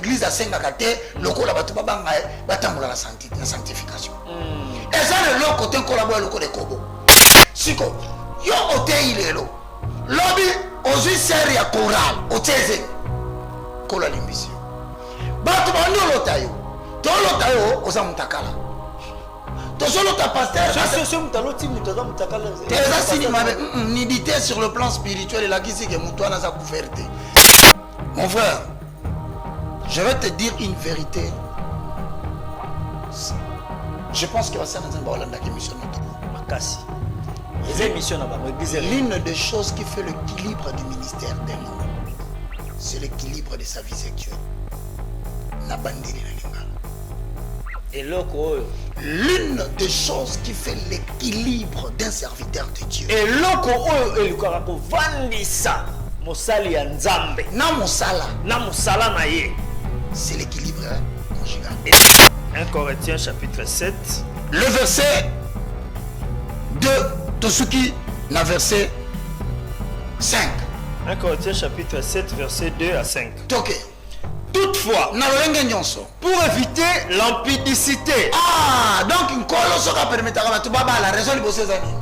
L'église a 5 à le coup là-bas, tu vas la sanctification. Et ça, le côté collabore le côté Kobo. Siko, yo hôtel il est là. Lobby, aux série à choral, au thèse. Kola l'ambition. Batu bandi l'otayo. Ton l'otayo, aux amutakala. Ton solo ta pasteur. Ni dit sur le plan spirituel et la qui c'est que Moutoua n'a pas couvert. Mon frère. Je vais te dire une vérité. Je pense que l'une des choses qui fait l'équilibre du ministère d'un homme, c'est l'équilibre de sa vie sexuelle. L'une des choses qui fait l'équilibre d'un serviteur de Dieu. C'est l'équilibre conjugal. 1 Corinthiens chapitre 7. Le verset 2, Tosuki, na verset 5. 1 Corinthiens chapitre 7, verset 2 à 5. Ok. Toutefois, pour éviter l'impudicité. Ah, donc une colosse qui permet de la raison de ces années.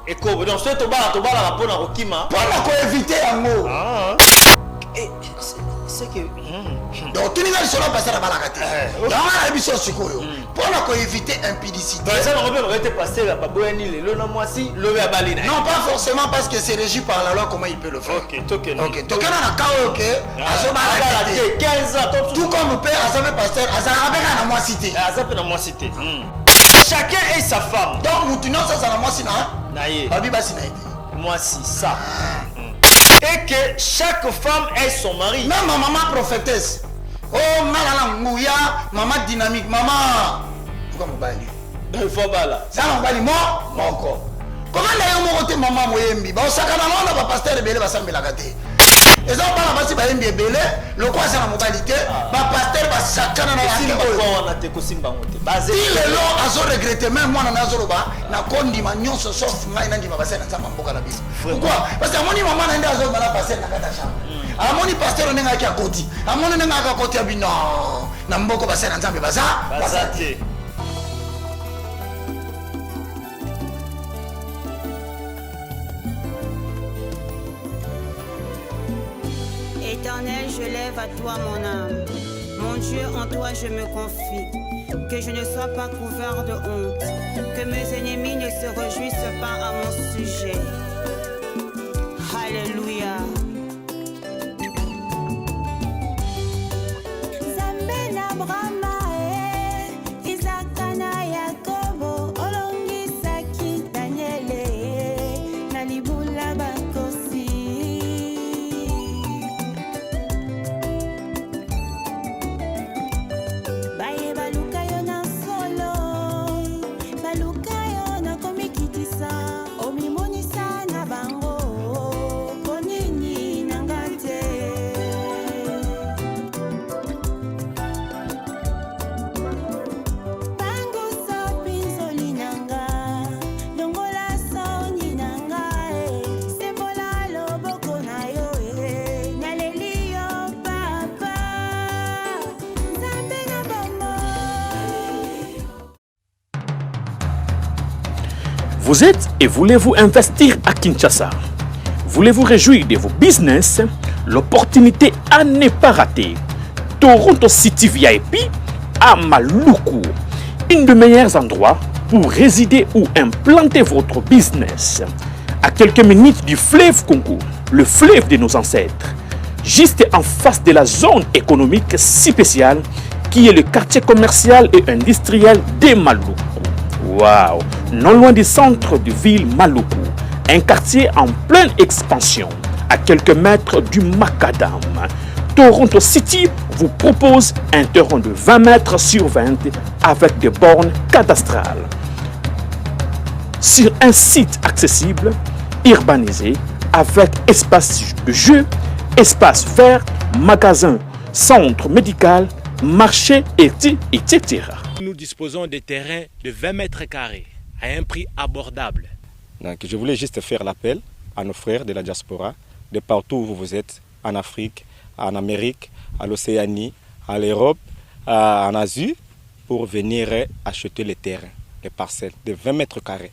Et comme dans ce toba la pour éviter un mot. C'est que donc tout le monde sera passé à la balagate. Dans la émission Sikoyo. Pour éviter impudicité. Non, pas forcément parce que c'est régi par la loi comment il peut le faire. Ok, token. Ok, token na kao ok. Tout comme le père Azame pasteur Azarabe na moi cité. Azame na moi cité. Chacun et sa femme. Donc Moutino ça na moi sina. Naïe. Babiba sina. Moi si ça. Et que chaque femme ait son mari. Même ma maman prophétesse. Oh, Malala maman dynamique, maman. Pourquoi mon bali? Il faut bala. Ça mon bali, moi, mon corps. Comment d'ailleurs mon côté maman moyembi? Bah, ça quand on a pas pasteur belé va s'embêter la gâté. Et ça on parle pas si baembi belé, le quoi c'est la modalité. Bah pasteur va chacun na la on a te kosimba mote. Basé. Il est là à se regretter même moi na zoroba na kondi manyon so sauf ngai na ndima basé na zamba mboka la biso. Pourquoi? Parce que moni maman na nda zo bala pasteur na kata chamba. Amoni pasteur onenga ki akoti. Amoni nenga akoti abino. Na mboko basé na nzambe baza. Bazate. Éternel, je lève à toi mon âme. Mon Dieu, en toi je me confie. Que je ne sois pas couvert de honte. Que mes ennemis ne se réjouissent pas à mon sujet. Alléluia. Vous êtes et voulez-vous investir à Kinshasa? Voulez-vous réjouir de vos business? L'opportunité à ne pas rater. Toronto City VIP à Maluku. Un des meilleurs endroits pour résider ou implanter votre business. À quelques minutes du fleuve Congo, le fleuve de nos ancêtres. Juste en face de la zone économique si spéciale qui est le quartier commercial et industriel de Maluku. Waouh! Non loin du centre de ville Maluku, un quartier en pleine expansion, à quelques mètres du Macadam. Toronto City vous propose un terrain de 20 mètres sur 20 avec des bornes cadastrales. Sur un site accessible, urbanisé, avec espace de jeu, espace vert, magasin, centre médical, marché, etc. Nous disposons de terrains de 20 mètres carrés à un prix abordable. Donc, je voulais juste faire l'appel à nos frères de la diaspora, de partout où vous êtes, en Afrique, en Amérique, à l'Océanie, à l'Europe, en Asie, pour venir acheter les terrains, les parcelles de 20 mètres carrés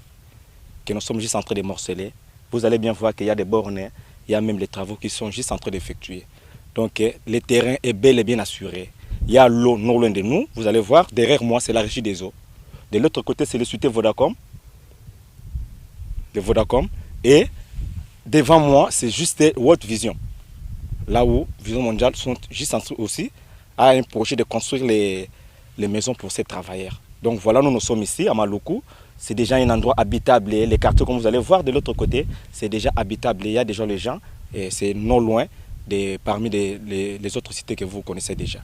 que nous sommes juste en train de morceler. Vous allez bien voir qu'il y a des bornes, il y a même les travaux qui sont juste en train d'effectuer. Donc le terrain est bel et bien assuré. Il y a l'eau non loin de nous. Vous allez voir, derrière moi, c'est la régie des eaux. De l'autre côté, c'est le société Vodacom. De Vodacom. Et devant moi, c'est juste World Vision. Là où Vision Mondiale sont juste en train aussi à un projet de construire les maisons pour ces travailleurs. Donc voilà, nous sommes ici à Maluku. C'est déjà un endroit habitable. Les quartiers, comme vous allez voir de l'autre côté, c'est déjà habitable. Il y a déjà les gens et c'est non loin parmi les autres cités que vous connaissez déjà.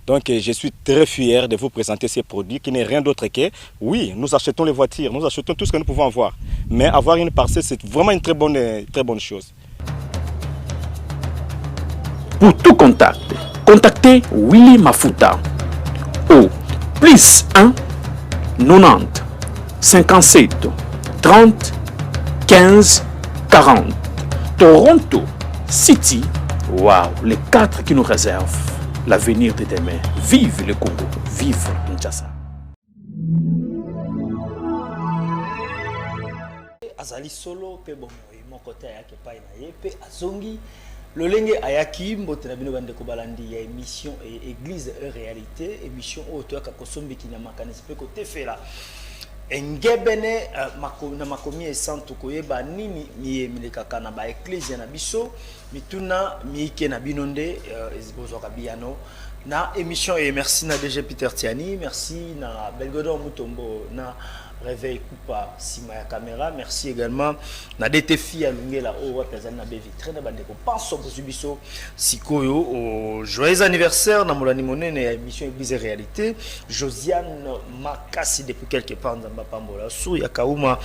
Donc je suis très fier de vous présenter ces produits qui n'est rien d'autre que, oui, nous achetons les voitures, nous achetons tout ce que nous pouvons avoir. Mais avoir une parcelle, c'est vraiment une très bonne chose. Pour tout contact, contactez Willy Mafuta au +1 90 57 30 15 40. Toronto City, waouh, les 4 qui nous réservent l'avenir de demain. Vive le Congo, vive Kinshasa. Azali solo pe bon mon côté ayaki pa na ye pe azongi lolenge ayaki mbote na bino bande ko balandi ya émission et église et réalité émission auto ka kosombi kina makanisi pe ko tefela engebene na makomi esantu koyeba nini miyemilekaka na ba ecclesia na biso mituna miike na binonde ezibozwaka biyano na émission et merci na DG Peter Tiani, merci na Belgodor Mutombo na Réveil Coupa Sima ya caméra, merci également na DTFI à Lungela au Wapazan na Bevitre na bandeko pense pour subiso sikoyo au joyeux anniversaire na molani monene ya émission église et réalité Josiane Makasi depuis quelque part dans Pambola sous ya Kauma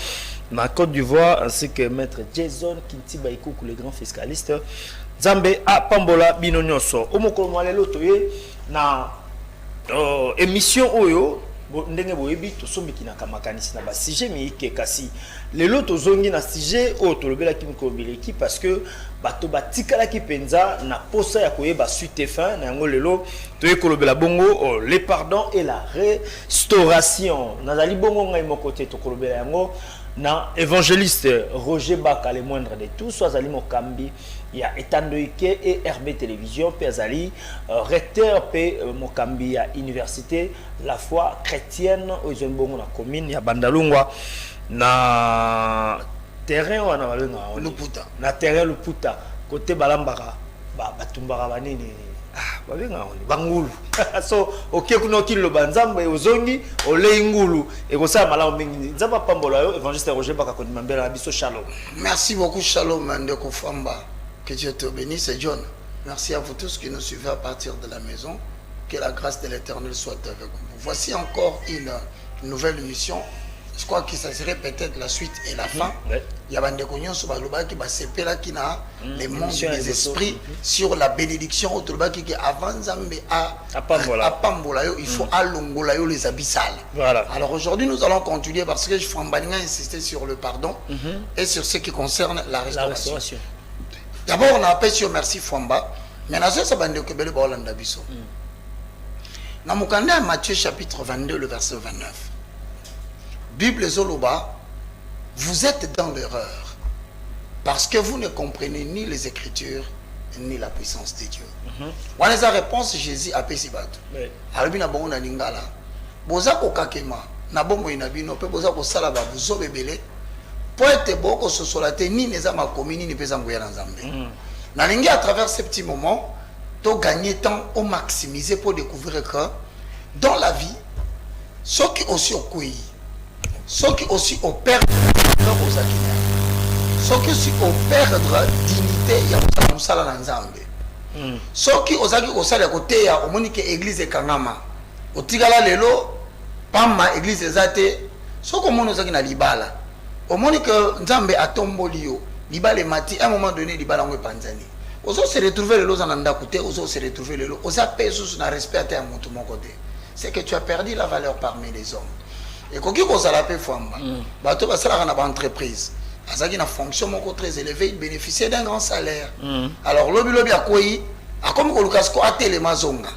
na Côte d'Ivoire ainsi que maître Jason Kintiba Ikuku le grand fiscaliste Zambe a Pambola binonyoso omokolo mwalelo toye na émission oyo ndenge boyebi tosombiki na kamakanisi na ba sujet miike kasi lelo tozongi na sujet o tolobela ki mikobileki parce que bato batikala ki penza na posa ya koyeba suite et fin na yango lelo toye kolobela bongo les pardons et la restauration nazali bongo ngai mo côté to kolobela yango na évangéliste Roger Baka le moindre de tous soit azali mokambi ya Etandoike et RB Télévision pe azali recteur pe mokambi ya université la foi chrétienne ozembongo na commune ya Bandalungwa na terrain wana balenga Luputa na terrain Luputa côté balambaka batumbaka banini babenga oni bangulu so okekuno kilo banzambe ozongi olei ngulu e ko sa malamu mingi nzamba pambola yo évangéliste Roger Baka ko mbela biso shalom. Merci beaucoup Shalom Ndeko Famba. Que Dieu te bénisse, John. Merci à vous tous qui nous suivez à partir de la maison. Que la grâce de l'Éternel soit avec vous. Voici encore une nouvelle émission. Je crois que ça serait peut-être la suite et la fin. Il y a des cognos sur Bagloba qui va s'épeler qui n'a les mondes des esprits sur la bénédiction autour qui avant Zambé à Pambola. Il faut à Longola les abyssales. Voilà. Alors aujourd'hui nous allons continuer parce que je Fambani a insisté sur le pardon et sur ce qui concerne la restauration. D'abord, on appelle sur merci Famba. Mais la chose, c'est que Bele Bolanda Bisso. Dans Matthieu chapitre 22, le verset 29. Bible Zoloba, vous êtes dans l'erreur parce que vous ne comprenez ni les Écritures ni la puissance de Dieu. Voilà la réponse Jésus a Pesibato. Alors, na bon na lingala. Boza ko kakema na bongo inabino pe boza ko sala ba buzo bebele. Pour être beau que ce soit la tenue ni ma commune ni pesa ngoya na Nzambe. Na lingi à travers ces petits moments, to gagner temps au maximiser pour découvrir que dans la vie, ceux qui aussi au couille, ceux qui aussi opèrent leur aux acquis, ceux qui aussi opèrent dignité ya musala na Nzambe. Ceux qui osaki osala côté ya omonike église e Kangama. Otigala lelo pamba église ezate, ceux comme on osaki na libala. Au moment que Nzambe a tomboli yo, libale mati, à un moment donné, libala ngwe panzani. Ozo se retrouver le lot en anda côté, ozo se retrouver le lot. Oza pesos na respect à mon tout mon côté. C'est que tu as perdu la valeur parmi les hommes. Et quand tu as la paix femme, bateau va s'arrêter dans entreprise. Azaki na fonction mon côté très élevé, il bénéficiait d'un grand salaire. Alors lobby a quoi? A comme Kolukasko a télé mazonga.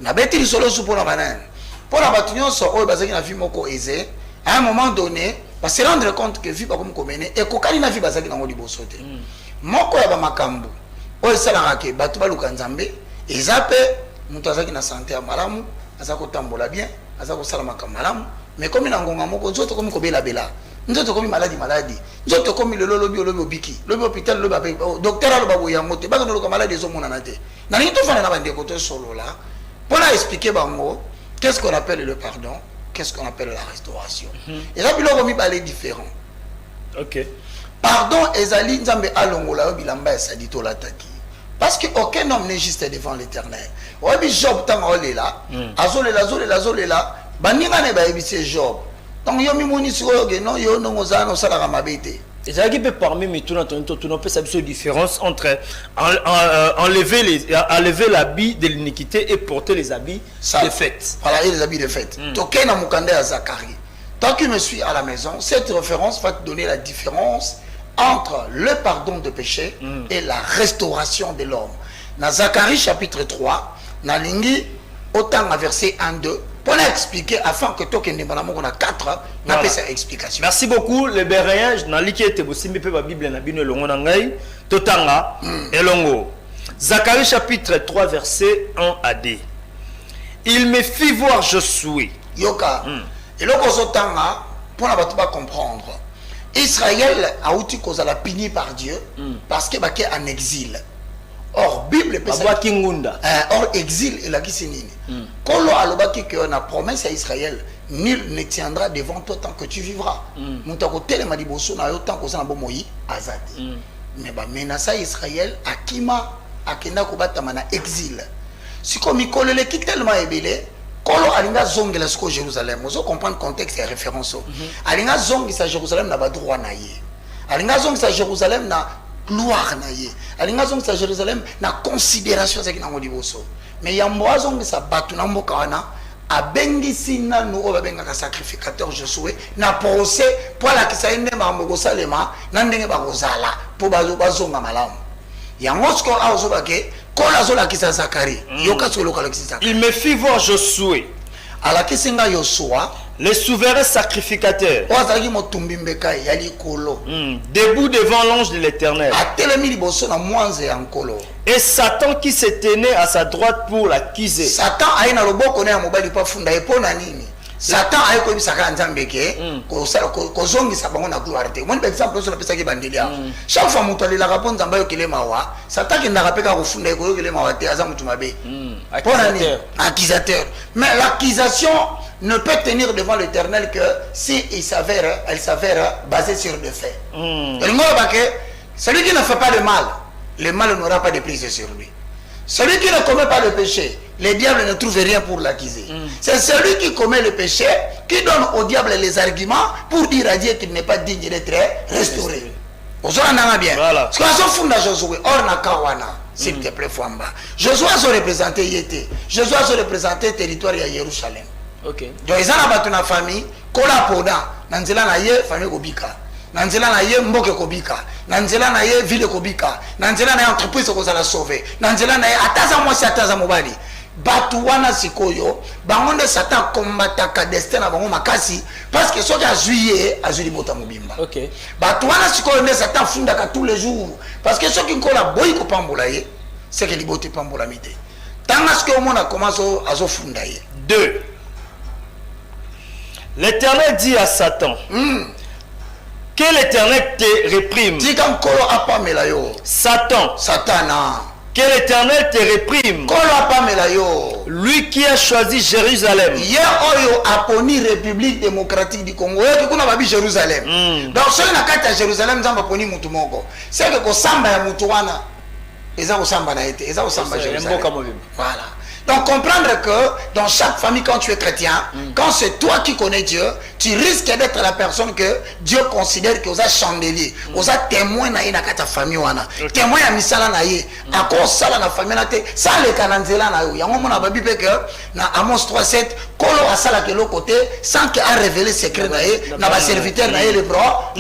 nabeti lisolo su pona banane pona batu nyonso oyo bazaki na vie moko aisée à un moment donné ba se rendre compte que vie ba comme komene et kokali na vie bazaki nango liboso te moko ya ba makambo oyo esalaka ke bato baluka nzambe eza pe mutu azaki na santé ya malamu aza kotambola bien aza kosala makambo malamu mais komi na ngonga moko nzoto komi kobelabela nzoto komi maladi nzoto komi lelo lobi obiki lobi hôpital lobi docteur aloba boye yango te bakendoloka maladi ezomonana te nalingi tofanda na bandeko tosolola mpona expliquer bango qu'est-ce qu'on appelle le pardon, qu'est-ce qu'on appelle la restauration. Et là biloko mibale différent. OK. Pardon ezali nzambe alongola bilamba esali to lataki. Parce que aucun homme n'est juste devant l'Éternel. Obi Job tanga olela, azolela, baninga ne ba ebise Job. Donc yo mimoni siko ke non yo no ngozana osala ka mabete. Et ça qui peut parmi mais tout on peut savoir la différence entre enlever l'habit de l'iniquité et porter les habits de fête. Voilà, et les habits de fête. Toké na mukande à Zacharie. Tant que me suis à la maison, cette référence va te donner la différence entre le pardon de péché et la restauration de l'homme. Dans Zacharie chapitre 3, na lingi autant à verset 1-2. Pour expliquer afin que toi qui n'est pas là, on a 4 explications. Merci beaucoup les Béréens. Dans l'Iké Bosimbi pe Bible na bino longo nangai totanga elongo. Zacharie chapitre 3 verset 1 à 2. Il me fit voir Josué. Yoka. Et là qu'on s'entanga pour la pas comprendre. Israël a outil qu'on a puni par Dieu parce que est en exil. Or Bible or exil et la kisinini. Kolo alobaki que on a promesse à Israël, nul ne tiendra devant toi tant que tu vivras. Moutako telema liboso na yo tant que ça na bomoyi azati. Mais ba menasa Israël akima akenda ko batama na exil. Siko mikolo le ki tellement ebele, kolo alinga zongela siko Jérusalem. Vous comprendre contexte et référence. Alinga zongisa Jérusalem na ba droit na ye. Alinga zongisa Jérusalem na gloire na ye alinga zonga Jérusalem na considération ça qui na ngoliboso mais yambo zonga sa batu na mboka wana abengisi na no babenga ka sacrificateur Josué na procès pour la kisainde mambo salema na ndenge bakozala po bazonga malamu yango sko azobake kola zola kisa Zacharie yoka solo kala kisa il me fit voir Josué ala kisinga Yoshua le souverain sacrificateur debout devant l'ange de l'Éternel et Satan qui se tenait à sa droite pour l'accuser. Satan a une loboko na mobali pa funda epona nini Satan a ko bisaka nzambe ke ko sala ko zongisa bango na gloire te. Mon exemple so na pesa ke bandelia chaque fois mutu alela ka ponza mbayo kelema wa Satan ki ndaka peka ko funda ko kelema wa te aza mutu mabe accusateur. Mais l'accusation ne peut tenir devant l'Éternel que si elle s'avère basée sur des faits. Celui qui ne fait pas le mal n'aura pas de prise sur lui. Celui qui ne commet pas le péché, le diable ne trouve rien pour l'accuser. C'est celui qui commet le péché qui donne au diable les arguments pour dire à Dieu qu'il n'est pas digne d'être restauré. Vous en bien. Voilà. Ce qu'on a fondé Josué, or na kawana, s'il te plaît, Fouamba. Josué a représenté Yété. Josué a représenté le territoire de Jérusalem. Ok. Donc ils ont battu na famille, kola poda, nanzela na ye famille kobika. Nanzela na ye mboke kobika. Nanzela na ye ville kobika. Nanzela na ye entreprise ko la sauver. Nanzela na ye ataza mwasi ataza mobali. Batu wana sikoyo, bangonde Satan combataka destin na bango makasi parce que soki azuye azuli bota mobimba. OK. Batu wana sikoyo ne Satan fundaka tous les jours parce que soki nkola boy ko pambola ye, c'est que libote pambola mité. Tanga sikoyo mona commence azo funda ye. 2. L'Éternel dit à Satan, que l'Éternel te réprime. Satan, Satana, que l'Éternel te réprime. Lui qui a choisi Jérusalem. République démocratique du Congo. Jérusalem. Donc, si on a Jérusalem, c'est que Samba ya Mutuana. Voilà. Donc comprendre que dans chaque famille, quand tu es chrétien, quand c'est toi qui connais Dieu, tu tu risques d'être la personne que Dieu considère que vous êtes chandelier, vous êtes témoin na ta famille wana, témoin à misala na ye, à cause ça la famille na te, ça le kananzela na yo. Yango mona babi pe que na Amos 3:7, kolo asala que l'autre côté sans qu'il a révélé secret na ye, na ba serviteur na ye les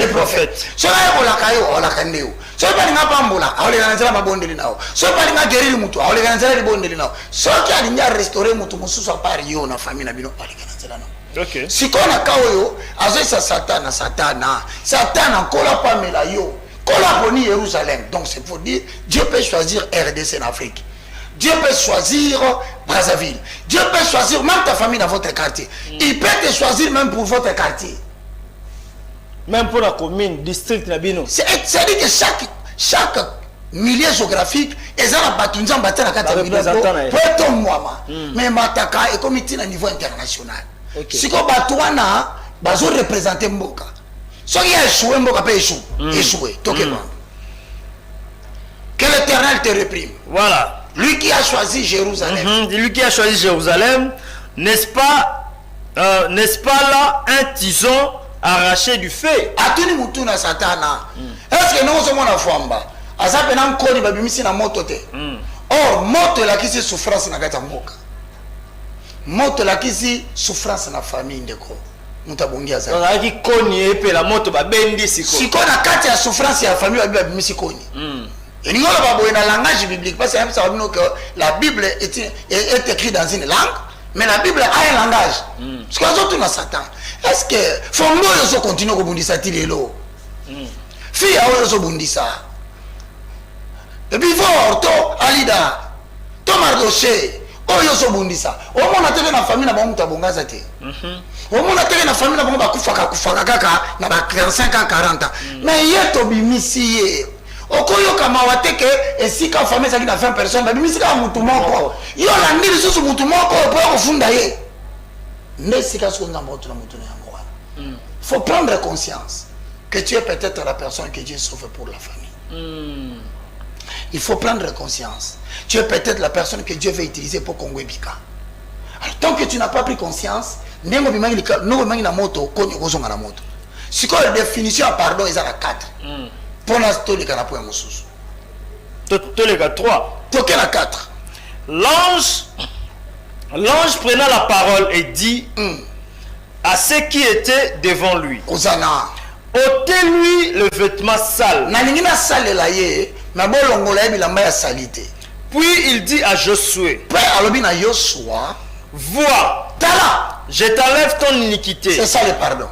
prophètes. Cela est la kayo, la kandeo. So pas linga pambola, awole kananzela mabondeli nao. So pas linga guérir mutu, awole kananzela libondeli nao. So qui a linga restaurer mutu mususu par yo na famille na bino awole kananzela nao. Ok. Si on a kaoyo, azo sa Satan, Satan encore pas mela yo, kola boni Jérusalem. Donc c'est pour dire Dieu peut choisir RDC en Afrique. Dieu peut choisir Brazzaville. Dieu peut choisir même ta famille dans votre quartier. Il peut te choisir même pour votre quartier. Même pour la commune, district Nabino. C'est-à-dire que chaque milieu géographique, ils ont la batunza batana kata milieu pour être moi. Mais mataka est comme à niveau international. Si on batouana, bazo représenter Mboka. Si on a échoué, Mboka peut échouer. Que l'Éternel te réprime. Voilà. Lui qui a choisi Jérusalem. Lui qui a choisi Jérusalem, n'est-ce pas là un tison arraché du feu? Atuni mutuna satana. Est-ce que nous sommes en famba? Azape na nkoni babimisi na moto te. Or moto la kisi souffrance na kata Mboka. Moto la kisi souffrance na famille ndeko. Mutabongia za. Donc aki koni epe la moto ba bendi siko. Siko na kati ya souffrance ya famille babimisi koni. Et nous avons un langage biblique parce que la Bible est écrite dans une langue, mais la Bible a un langage. Parce que nous avons tout Satan. Est-ce que Fongo yoso continue à bundisa tilelo? Fille a yoso bundisa. Et puis to Alida, to Mardoché, o yoso bundisa. O mona tele na famille na ba muta bongaza te. O mona tele na famille na ba kufaka kaka na ba 35 ans 40 ans. Mais yeto bimisi ye. Okoyo kama wateke esika famille ça qui na 20 personnes ba bimisi ka mutu moko. Yo la ndili susu mutu moko po kufunda ye. Nesika so na moto na mutu na yango. Faut prendre conscience que tu es peut-être la personne que Dieu sauve pour la famille. Il faut prendre conscience. Tu es peut-être la personne que Dieu veut utiliser pour Congo Bika. Alors tant que tu n'as pas pris conscience, nengo bimangi no bimangi na moto konyo kozonga na moto. Si quoi la définition à pardon ils ont la 4. Pour l'instant les canapés à Moussous. Tous les 3. Toquez la 4. L'ange prenant la parole et dit à ceux qui étaient devant lui, Ozana, ôtez-lui le vêtement sale. Nalingina sale la ye, na bolongola ye bilamba ya salité. Puis il dit à Josué, Puis alobi na Yoshua, vois, tala, je t'enlève ton iniquité. c'est ça le pardon.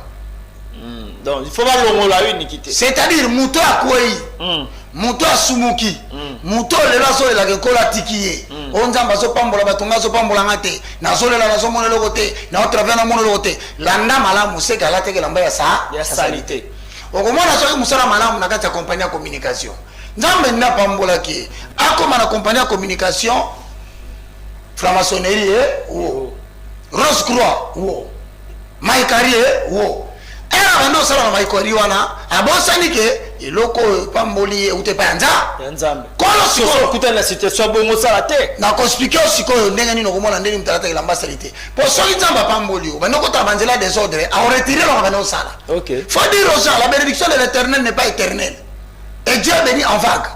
Donc il faut pas longola iniquité. C'est-à-dire muto akwei, muto asumuki, muto lela so la kekola tikiye. Onzamba so pambola batonga so pambola ngate, na so lela na so monelo kote, na travers na monelo kote. Landa malamu seka la teke lamba ya salité. Okomona so musala malamu na kati ya compagnie ya communication. Nzambe na pambola ki, akoma na compagnie ya communication franc-maçonnerie ou Rose Croix ou Maïkari ou era ndo sala na Maïkari wana abosani ke iloko pamboli ute panza Nzambe. Kolo siko kuta na situation bongo sala te. na ko expliquer siko ndenge nini komona ndeni mtalata ila mbasalité. Pour so nzamba pamboli o banoko tabanzela désordre a retirer la bano sala. OK. Faut dire aux gens la bénédiction de l'Éternel n'est pas éternelle. Et Dieu bénit en vague.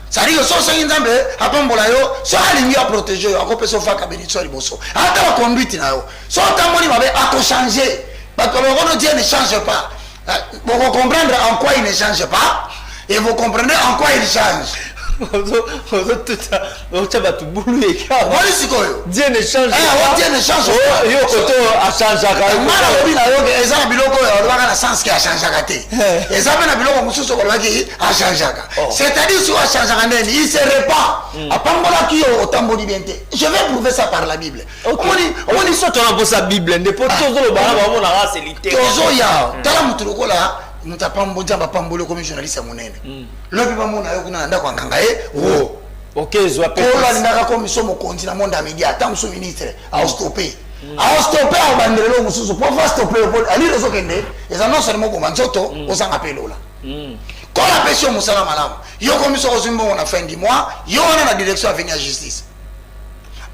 Ça dit que si on nzambe apambola yo so alingi a protéger yo akope so faka bénédiction liboso. Ata la conduite na yo. So tamoni mabe a ko changer. Parce que Dieu ne change pas. Vous comprendre en quoi il ne change pas et vous comprenez en quoi il change. Dieu ne change pas. Dieu ne change pas. Yo koto a changé mala lobi na yo ke eza biloko ya olobaka na sens ke a changaka te. Eza pe na biloko mosusu olobaki a changaka. C'est-à-dire si on changaka ndeni il se répand. Apambola ki yo otamboli bien te. Je vais prouver ça par la Bible. On dit ça dans sa Bible ne peut tozo lo bana ba mona ra c'est littéraire. Tozo ya tala mutu lokola mutapambo njamba pambolo comme journaliste monene. Lobi ba mona yo kuna ndako nganga wo. OK, zwa pe. Kola ndaka commission mo continue monde à média tant sous ministre a stopper. A stopper a bandelo mususu pour faire stopper ali rezo kende. Les annonces seulement comme nzoto osanga pelola. Kola pression musala malamu. Yo commission ozimbo on a fin du mois, yo on a la direction à venir à justice.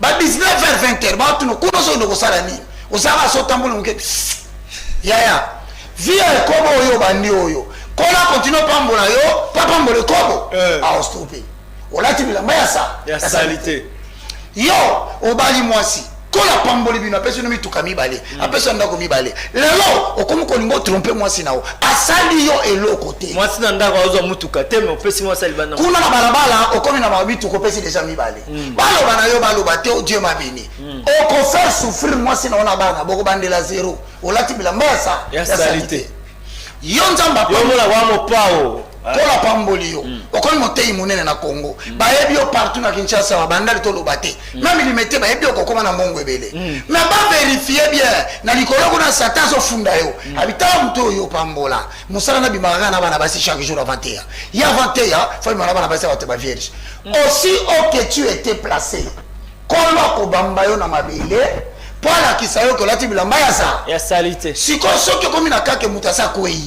Ba 19h 20h ba tu no kuno so ndo kosala ni. Osanga so tambolo muke. Yaya. Via kobo oyo bandi oyo. Kola continue pambola yo, pas pambola kobo. Ah, stopper. Ola tibila maya sa. Ya salité. Yo, obali mwasi. Kola pamboli bino apesi no mituka mibale. Apesi ndako mibale. Lelo okomi kolingo tromper mwasi nawo. Asali yo eloko te. Mwasi na ndako azo mutuka te, mais opesi mwasi libana. Kuna na balabala okomi na mabitu kopesi déjà mibale. Balo bana yo balo bate Dieu m'a béni. Oko faire souffrir mwasi na ona bana boko bandela zéro. Olati bilamba sa. Ya salité. Yo nzamba yo mona wa mo pao. Kola pamboli yo. Okomi motei munene na Congo. Baebi yo partout na Kinshasa wa bandali to lobate. Même il mettait baebi yo kokoma na mongo ebele. Mais ba vérifier bien na likolo kuna Satan so funda yo. Habita mto yo pambola. Musala na bimaraga na bana basi chaque jour à 21. Il y a 21, faut me bana basi ba vierge. Aussi au que tu étais placé. Kola ko bamba yo na mabele. Pola kisayo ko lati bilamba ya sa. Ya salité. Siko soki komi na kake mutasa kwei.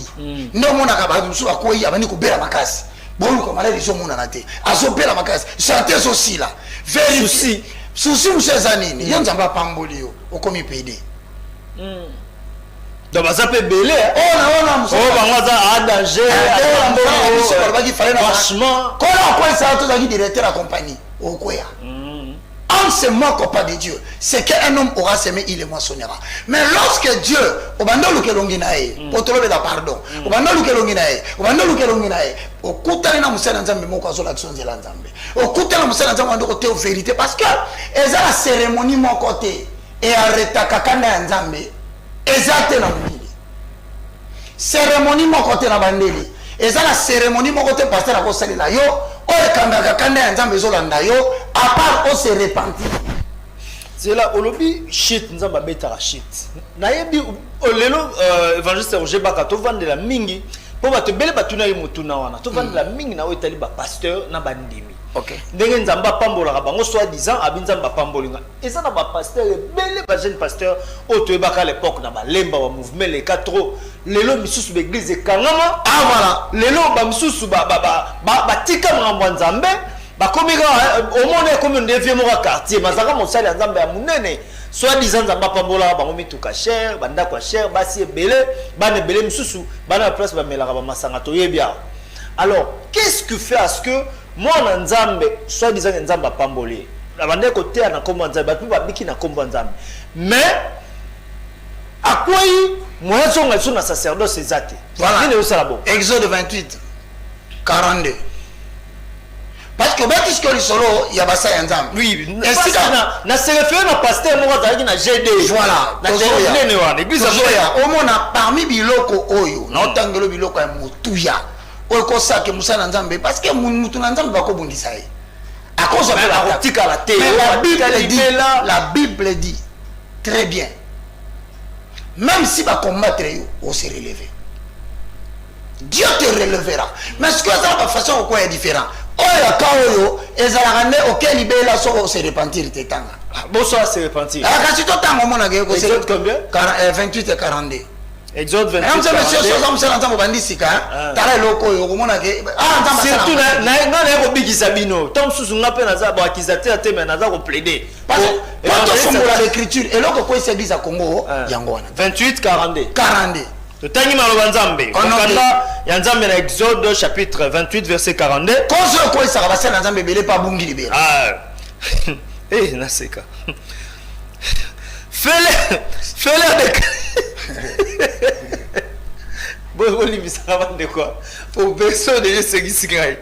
Ndo mona ka ba musu kwei abani ko bela makasi. Bolu ko maladi so mona na te. Azo bela makasi. Santé so sila. Vérifie. Souci mcheza nini? Yo nzamba pamboli yo. Okomi PD. Donc ça peut belé. Ona musu. Oh bangaza a danger. Franchement, kola kwa sa to zaki directeur la compagnie. Okoya. On se moque pas de Dieu. C'est qu'un homme aura semé, il le moissonnera. Mais lorsque Dieu, au bandolo que l'onginae, pour trouver la pardon, au bandolo que l'onginae, au kutana na musana nzambe moko azola action de l'anzambe. Au kutana musana nzambe ndo côté vérité parce que eza la cérémonie mon côté et arrêta kakanda nzambe exacte na mbili. Cérémonie mon côté na bandeli. Eza la cérémonie mon côté pasteur ko salila yo. Oye kanga kanda ya nzambe zolanda yo à part on se repentir. C'est là olobi shit nzamba beta shit. Na yebi lelo évangéliste Roger Baka to vandela mingi po ba te bele batuna ye mutuna wana. To vandela mingi na otali ba pasteur na bandimi. OK. Ndenge nzamba pambola ka bango soit disant abinzamba pambolinga. Eza na ba pasteur bele ba jeune pasteur otoyebaka à l'époque na ba lemba wa mouvement les quatre lelo misusu l'église ekangama. Ah voilà. Lelo ba misusu ba tika mwa nzambe ba komika au monde comme un vieux mora quartier mazaka mosali nzambe ya munene soit disant nzamba pambola bango mituka cher banda kwa cher basi ebele bana ebele misusu bana place ba melaka ba masanga to yebia. Alors qu'est-ce que fait à ce que moi na nzambe soit disant nzamba pambolé la bande côté na kombo nzambe ba ba biki na kombo nzambe mais à quoi moi son na sacerdoce ezate voilà. Bon. Exode 28 42. Parce que bâtisse que le solo il y a basa ya nzambe. Oui, na se référé na pasteur mo za na GD. Voilà. Na nene wana église ya au mona parmi biloko oyo na otangelo biloko ya mutuya. Oyo ko sake musana nzambe parce que mutu na nzambe bako bundisa ye. À cause de la rotique à la télé. La Bible dit très bien. Même si va combattre, on se relever. Dieu te relèvera. Mais ce que ça va façon quoi est différent. Oh ya kaoyo ezalakane auquel ibela so se repentir tetanga. Bonsoir se repentir. Ah kasi to tango mona ke ko se Exode combien? 28 et 42. Exode 28. Même monsieur so comme ça nzambo bandisika. Tala loko yo komona ke nzambo surtout na ko bigisa bino. Tom susu ngape na za ba akizate te mais na za ko plaider. Parce que quand on fongola l'écriture et loko ko se église à Congo yango wana. 28 42. 42. Totangi maloba nzambe. Okanda ya nzambe na Exode chapitre 28 verset 42. Kozo ko isa ba sala nzambe bele pa bungi libera. Ah. Eh naseka. Fais-le de bon libisa bande quoi. Pour personne de seguisikai.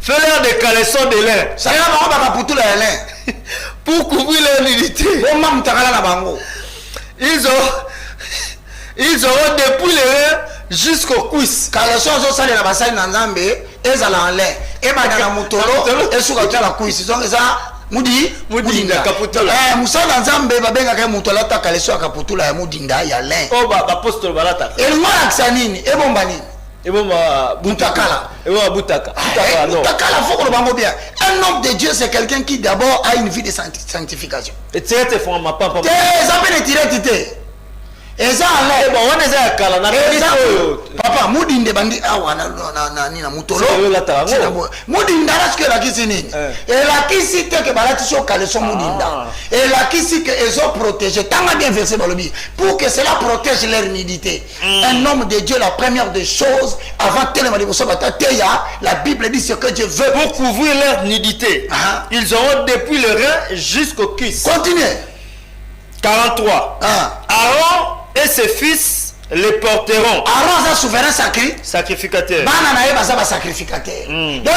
Fais-leur des caleçons de lin. Ça y a ba ba putula ya lin. Pour couvrir leur nudité. Bon mam takala na bango. Ils auront depuis les reins jusqu'aux cuisses. Caleçon zo sala na basali na nzambe ezala en lin. E ba na mutolo esuka tala cuisse. Donc ça mudinda kaputula. Musala nzambe babenga ka mutolo ta caleçon kaputula ya mudinda ya lin. Oh ba apostole balata. El mara ksanini e bomba nini? Et bon Butakala. Et bon Butakala. Butakala faut que le bango bien. Un homme de Dieu c'est quelqu'un qui d'abord a une vie de sanctification. Et tiens tes fonds ma papa. Tes appels tirés tité. eza ala bon on eza kala na papa mudinde bandi awa na nina mutolo mudinda raske la kisini et la kisi te que balati so kaleson mudinda et la kisi que ezo protéger tanga bien versé balobi pour que cela protège leur nudité. Un homme de Dieu, la première des choses avant tellement de la Bible dit ce que Dieu veut pour couvrir leur nudité. Ils auront depuis le rein jusqu'au cuisse. Continuez. 43. Aaron et ses fils les porteront. Aaron est un souverain sacré. Sacrificateur. Sacrificateur. Donc,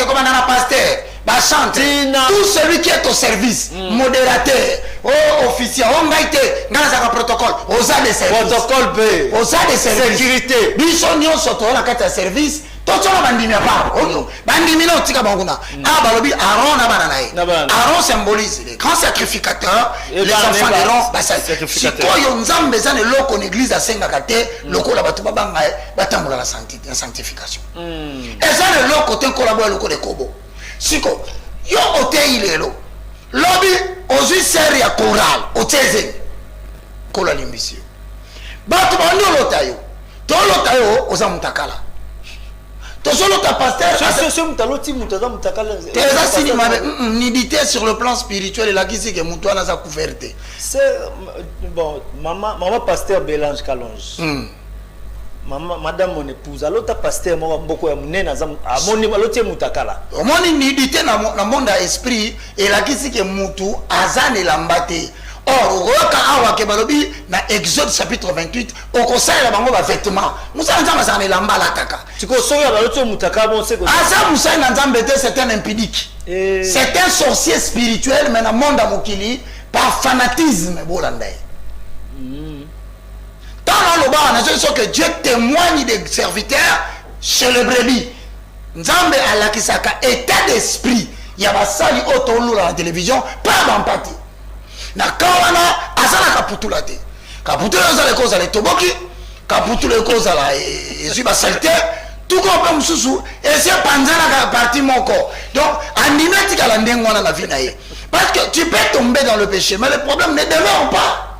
on pasteur, chante. Tout celui qui est au service, modérateur, officier, on a été dans un protocole, aux des services. Protocole B. Aux des services. Sécurité. Bisogno sotto la carte de service. Tout ça, bandimia pas. Bandimino, tika banguna. Balobi, Aaron symbolise les grands sacrificateurs, les enfants d'Aaron. Si toi, Yonzam, besoin de l'eau qu'on église à Sengakate, l'eau la batuba bangae, batamula la sanctification. Et ça, le l'eau côté collabore le côté kobo. Siko, yo ote il est l'eau. Lobby, aux yeux serrés à choral, au teze. Kola limbisio. Batuba, on l'otayo. Ton l'otayo, aux amutakala. Nudité sur le plan spirituel et là qui c'est que Moutoua n'a sa couverture. C'est bon, maman pasteur Bélange Kalonge. Madame mon épouse, l'autre pasteur moi beaucoup à mon l'autre Moutakala. Mon nudité dans le monde d'esprit et là qui c'est que Moutou Azan et Lambate. Or, dans Exode chapitre 28, au conseil de la vêtement, nous avons dit lamba l'ataka. C'est un impudique. C'est un sorcier spirituel, mais dans le monde d'Amokili, par fanatisme. Dans le bas, on a dit que Dieu témoigne des serviteurs chez le brebis. Nzambe à la kisaka, état d'esprit. Il y a ça, il y a la télévision, pas d'empathie. Na kawana azala kaputula te kaputula za les causes les toboki kaputula les causes la ezu ba salte tout comme mususu et c'est panzana ka partie moko donc animati kala ndengona na vie na ye parce que tu peux tomber dans le péché mais le problème ne demeure pas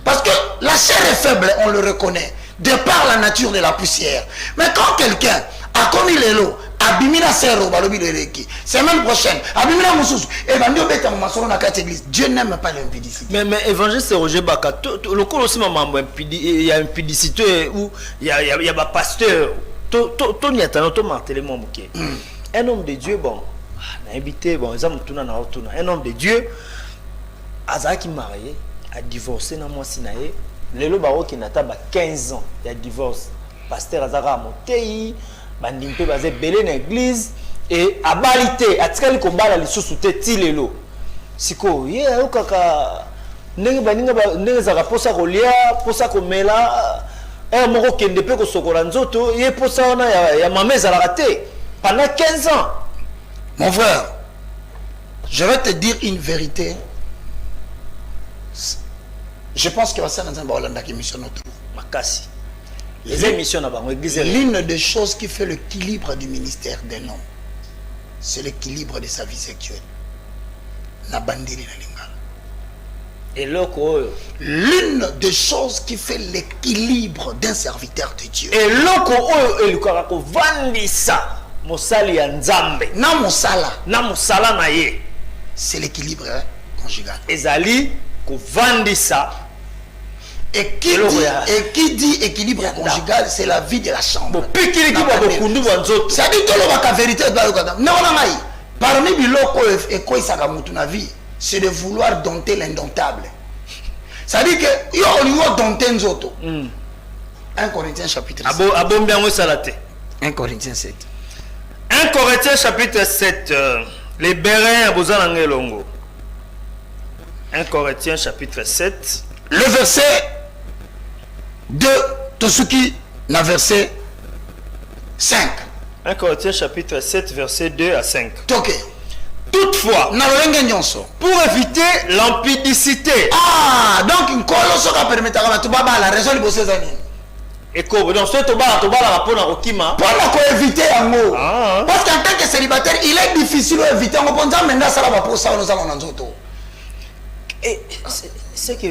parce que la chair est faible on le reconnaît de par la nature de la poussière mais quand quelqu'un a commis les lots Abimina Sero balobi lereki semaine prochaine Abimina Moussous et bandi obeta masoro na quatre église Dieu n'aime pas l'impudicité mais évangéliste Roger Baka le col aussi maman il y a impudicité où il y a ba pasteur to ni atano to marteler mon bouquet un homme de Dieu bon na habité bon ça mutuna na otuna un homme de Dieu azaki marié a divorcé na moi sinae lelo ba oki na taba 15 ans il y a divorce pasteur azaka motei bandimpe bazé belé na église et abalité atikali ko bala lisusu te tilelo siko ye okaka ndenge baninga ndenge za posa kolia posa komela moko kende pe ko sokola nzoto ye posa wana ya mameza la raté pendant 15 ans. Mon frère, je vais te dire une vérité. Je pense que ça dans un Bolanda qui mission notre makasi. Les émissions dans l'église. L'une des choses qui fait l'équilibre du ministère d'un homme, c'est l'équilibre de sa vie sexuelle. Et l'une des choses qui fait l'équilibre d'un serviteur de Dieu. Et c'est l'équilibre conjugal. Ezali ko vandisa. Et qui dit équilibre conjugal, c'est la vie de la chambre. Ça dit que la vérité parmi biloko et quoi ça na vie, c'est de vouloir dompter l'indomptable. Ça dit que yo on dompter nzoto. 1 Corinthiens chapitre 7. 1 Corinthiens 7. 1 Corinthiens chapitre 7. Les Béréens bozana ngelongo. 1 Corinthiens chapitre 7. Le verset 2, Tosuki, na verset 5. 1 Corinthiens chapitre 7, verset 2 à 5. Ok. Toutefois, pour éviter l'impudicité. Ah, donc une colosse qui permet de la raison de bosser années. Et comme dans ce toba la pour éviter un mot. Parce qu'en tant que célibataire, il est difficile d'éviter. On peut dire maintenant ça va pour ça nous allons dans auto. c'est que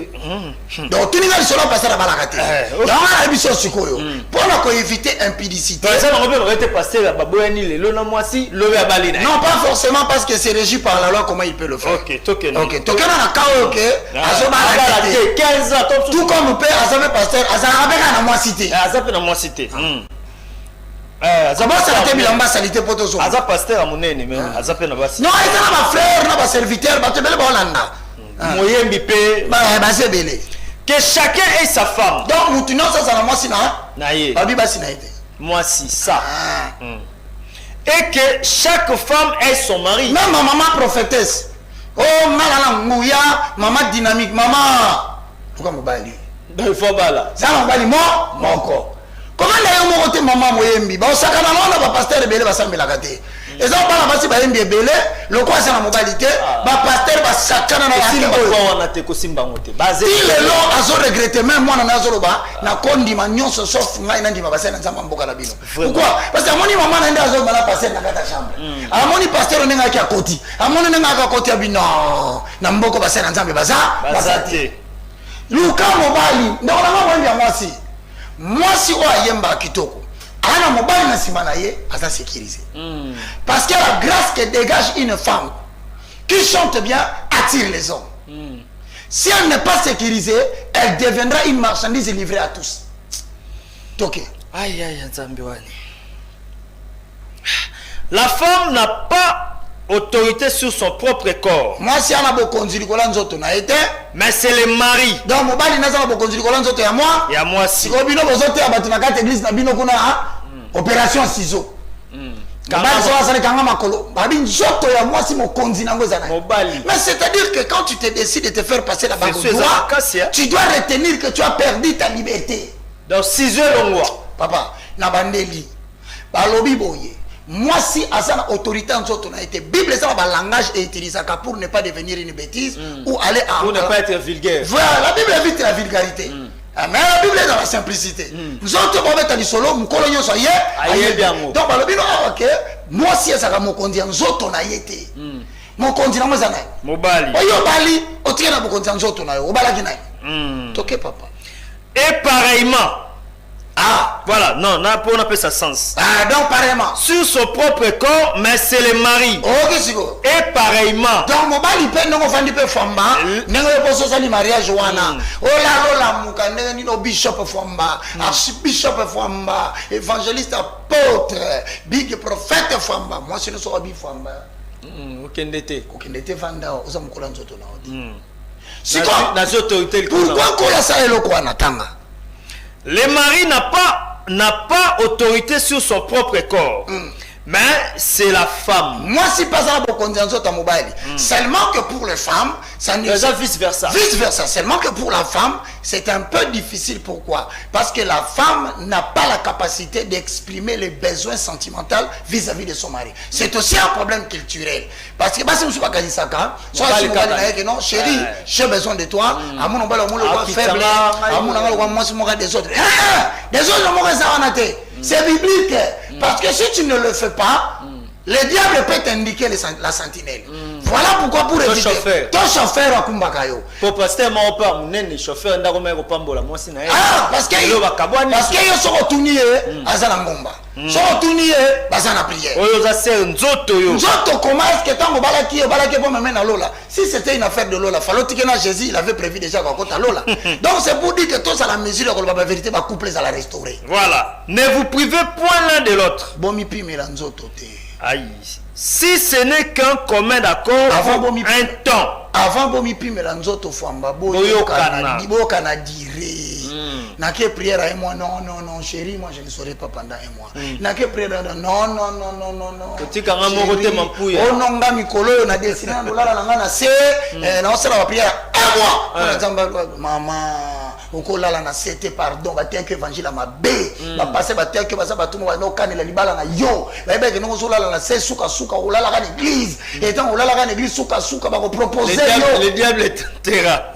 donc tu n'as solo passer la balakate dans la émission sikoyo pour éviter impudicité. ça on aurait été passé la baboyani le na mwasi le ya balina. Non, pas forcément parce que c'est régi par la loi comment il peut le faire. OK, tokena. OK, tokena na kao OK, azoba la 15 ans tout comme père azabe pasteur azarabeka na mwasité. Azabe na mwasité. Comment ça a été bilamba salité poto so? Azap pasteur à monene mais azap na basi. Non, il y a ma frère, na ba serviteur, ba tebele ba olanda. Moyembi pe ba sebele. Que chacun ait sa femme. Donc mutuno ça na mwasi na. Na ye. Ba bi basi na ite. Mwasi ça. Et que chaque femme ait son mari. Même ma maman prophétesse. Oh, malala ngouya, maman dynamique, maman. Pourquoi mobali? Il faut bala. Ça mobali moi, moko. Comment les gens ont maman moyembi? Bah, ça quand on a pas pasteur belé, bah ça me l'a gâté. Et ça on parle pas si bah yembi belé, le quoi c'est la modalité, bah pasteur bah ça quand on a si on a te kosimba ngote. Basé. Il est long à se regretter même moi na zolo ba na kondi manyon so sauf ngai na ndima basé na nzamba mboka la bino. Pourquoi? Parce que amoni maman na nda zo bala pasteur na kata chambre. Amoni pasteur nenga ki akoti. Amoni nenga ka koti abino na mboko basé na nzamba baza basate. Luka mobali ndako na mwa ya mwasi. Mwasi o ayemba kitoko. Ana mobali na sima na ye asa sécurisé. Parce que la grâce que dégage une femme qui chante bien attire les hommes. Si elle n'est pas sécurisée, elle deviendra une marchandise livrée à tous. Ok. Aïe aïe Nzambiwani. La femme n'a pas autorité sur son propre corps. Moi si on a beaucoup conduit kola nzoto na été, mais c'est le mari. Donc mobali na za beaucoup conduit kola nzoto ya moi. Ya moi si. Ko bino bozote ya batu na kata église na bino kuna opération ciseaux. Mobali so asale kanga makolo. Babi nzoto ya moi si mo conduit nango za na. Mobali. Mais c'est-à-dire que quand tu te décides de te faire passer la bague au doigt, tu dois retenir que tu as perdu ta liberté. Donc 6 heures longwa. Papa, na bandeli. Balobi boye. Moi si asana autorité en sorte on a été Bible ça va langage et utiliser pour ne pas devenir une bêtise ou aller à pour ne pas être vulgaire. Voilà, la Bible évite la vulgarité. Mais la Bible est dans la simplicité. Nous autres on va mettre du solo, nous colonions ça y est. Donc balobi no OK, moi si ça va me conduire en sorte on a été. Mon conduire moi ça na. Mobali. Oyo bali, otie na conduire en sorte on a. Obala kina. Toké papa. Et pareillement. Ah, voilà, non, on appelle ça sens. Ah, donc pareillement. Sur son propre corps, mais c'est le mari. Ok, c'est quoi? Et pareillement. Donc, mon bali peut non faire du peu famba. N'engo pas ça le mariage wana. Oh la muka n'engo no bishop famba, archbishop famba, évangéliste apôtre, big prophète famba. Moi c'est ne sera bi famba. Okendete. Okendete vanda oza mukola nzoto na odi. C'est quoi? La autorité. Pourquoi kola ça eloko wana tanga? Le mari n'a pas autorité sur son propre corps. Mais c'est la femme. Moi, si pas ça, mobile. Seulement que pour les femmes, ça ne vice versa. Vice versa. Seulement que pour la femme, c'est un peu difficile. Pourquoi? Parce que la femme n'a pas la capacité d'exprimer les besoins sentimentaux vis-à-vis de son mari. C'est aussi un problème culturel. Parce que si je ne suis pas Kazisaka, non, chérie, j'ai besoin de toi. À mon faible, à mon des autres. Des autres, c'est biblique. Parce que si tu ne le fais pas, le diable peut t'indiquer la sentinelle. Voilà pourquoi pour éviter. Ton chauffeur à Kumbakayo. Pour pasteur, mon père, mon chauffeur, moi c'est parce que ils sont retournés à Zalangomba. Ils sont retournés à Zana prière. Nzoto, comment est-ce que tant que Balaki pour me mener à Lola? Si c'était une affaire de Lola, fallait que Jésus il avait prévu déjà qu'on compte à Lola. Donc c'est pour dire que tous à la mesure que la vérité va coupler à la restaurer. Voilà. Ne vous privez point l'un de l'autre. Bomi pi melanzoto te. Aïe. Si ce n'est qu'un commun d'accord, un temps. Avant bomi pi melanzoto famba boyo kana dire. N'a que prière à moi non chérie, moi je ne serai pas pendant un mois. N'a que prière non. Petit kanga morote mampuya. Oh non nga mikolo na dessiné dollar na ngana se na sala wa prière un mois. Maman okolala na sete pardon batia que évangile ma bé ba passer batia que basa batumo ba no kanela libala na yo ba be que no solala na se suka olala ka l'église et tant olala ka l'église suka ba ko proposer le diable est terra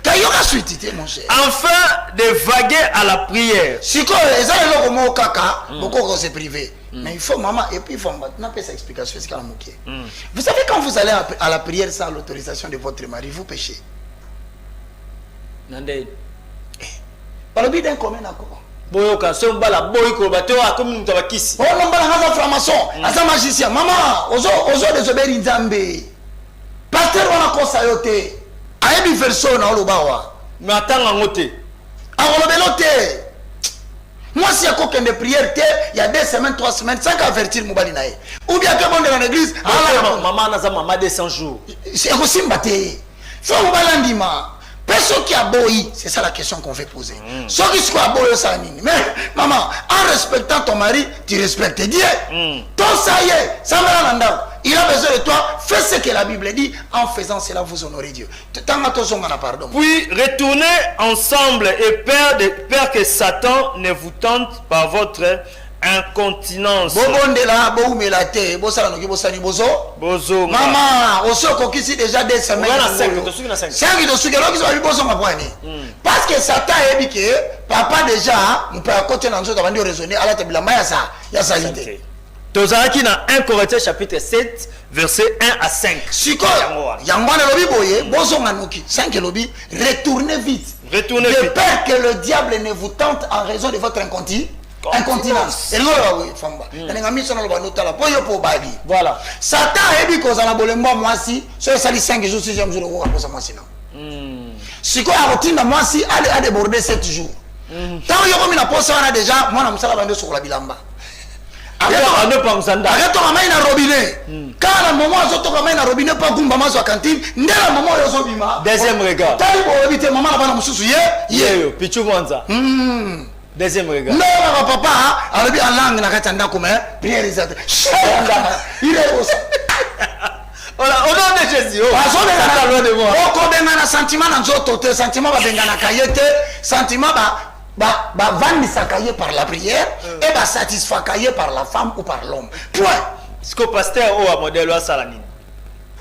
kayoka suite mon cher enfin de vaguer à la prière siko ezali loko mo kaka boko se privé mais il faut maman et puis il faut maintenant faire cette explication c'est quand même. Vous savez quand vous allez à la prière sans l'autorisation de votre mari vous péchez. Nande. Balobi d'un commun accord. Boyoka so mbala boy ko bato akomi mtabakisi. Oh non mbala ngaza franc-maçon, asa magicien. Maman, ozo désobéir Nzambe. Pasteur wana kosa yote. Ayebi verso na olobawa. Mais atanga ngote. Aolobelo te. Moi si yako kende prière te, il y a 2 semaines, 3 semaines sans avertir mobali nae. Ou bien que bon dans l'église, maman na za maman 200 jours. C'est aussi mbaté. Faut mobali ndima. Personne qui a boyi, c'est ça la question qu'on fait poser. Ceux qui sont à boyi, ça nini. Mais maman, en respectant ton mari, tu respectes Dieu. Ton ça y est, ça me rend. Il a besoin de toi. Fais ce que la Bible dit. En faisant cela, vous honorez Dieu. Pardon. Puis retournez ensemble et peur que Satan ne vous tente par votre incontinence. Maman, on se coquille déjà 2 semaines. Parce que Satan a dit que papa déjà, on peut à côté dans notre avant de raisonner à la table la main ça, il y a ça idée. Tozaraki dans 1 Corinthiens chapitre 7 verset 1 à 5. Siko yangwana lobi boye bozonga noki 5 lobi retournez vite. Retournez vite. vite. De peur que le diable ne vous tente en raison de votre incontinence. Et non oui famba. Nanga miso na loba notala boyo po bali. Voilà. Satan ebi ko zala bolemba mwasi so sali 5 jours 6e jour ko aposa mwasi na. Siko a rotina mwasi allez à déborder 7 jours. Tant yoko mina posa wana déjà mwana musala bande sur la bilamba. Arrête ton main na robinet. Quand la maman a sorti la main na robinet pas gumba maso à cantine, ndé la maman yo so bima. Deuxième regard. Tali bo éviter maman la bana mususu ye pichu mwanza. Deuxième regard. Non la papa arabi en langue na katanda comme prière izate. Il est au ça. Voilà, au nom de Jésus. Parce que loin de moi. Oko benga na sentiment na nzoto te sentiment ba benga na kayete, sentiment ba vandi sakaye par la prière et ba satisfakaye par la femme ou par l'homme. Point. Ce que pasteur ou à modèle ou salanine.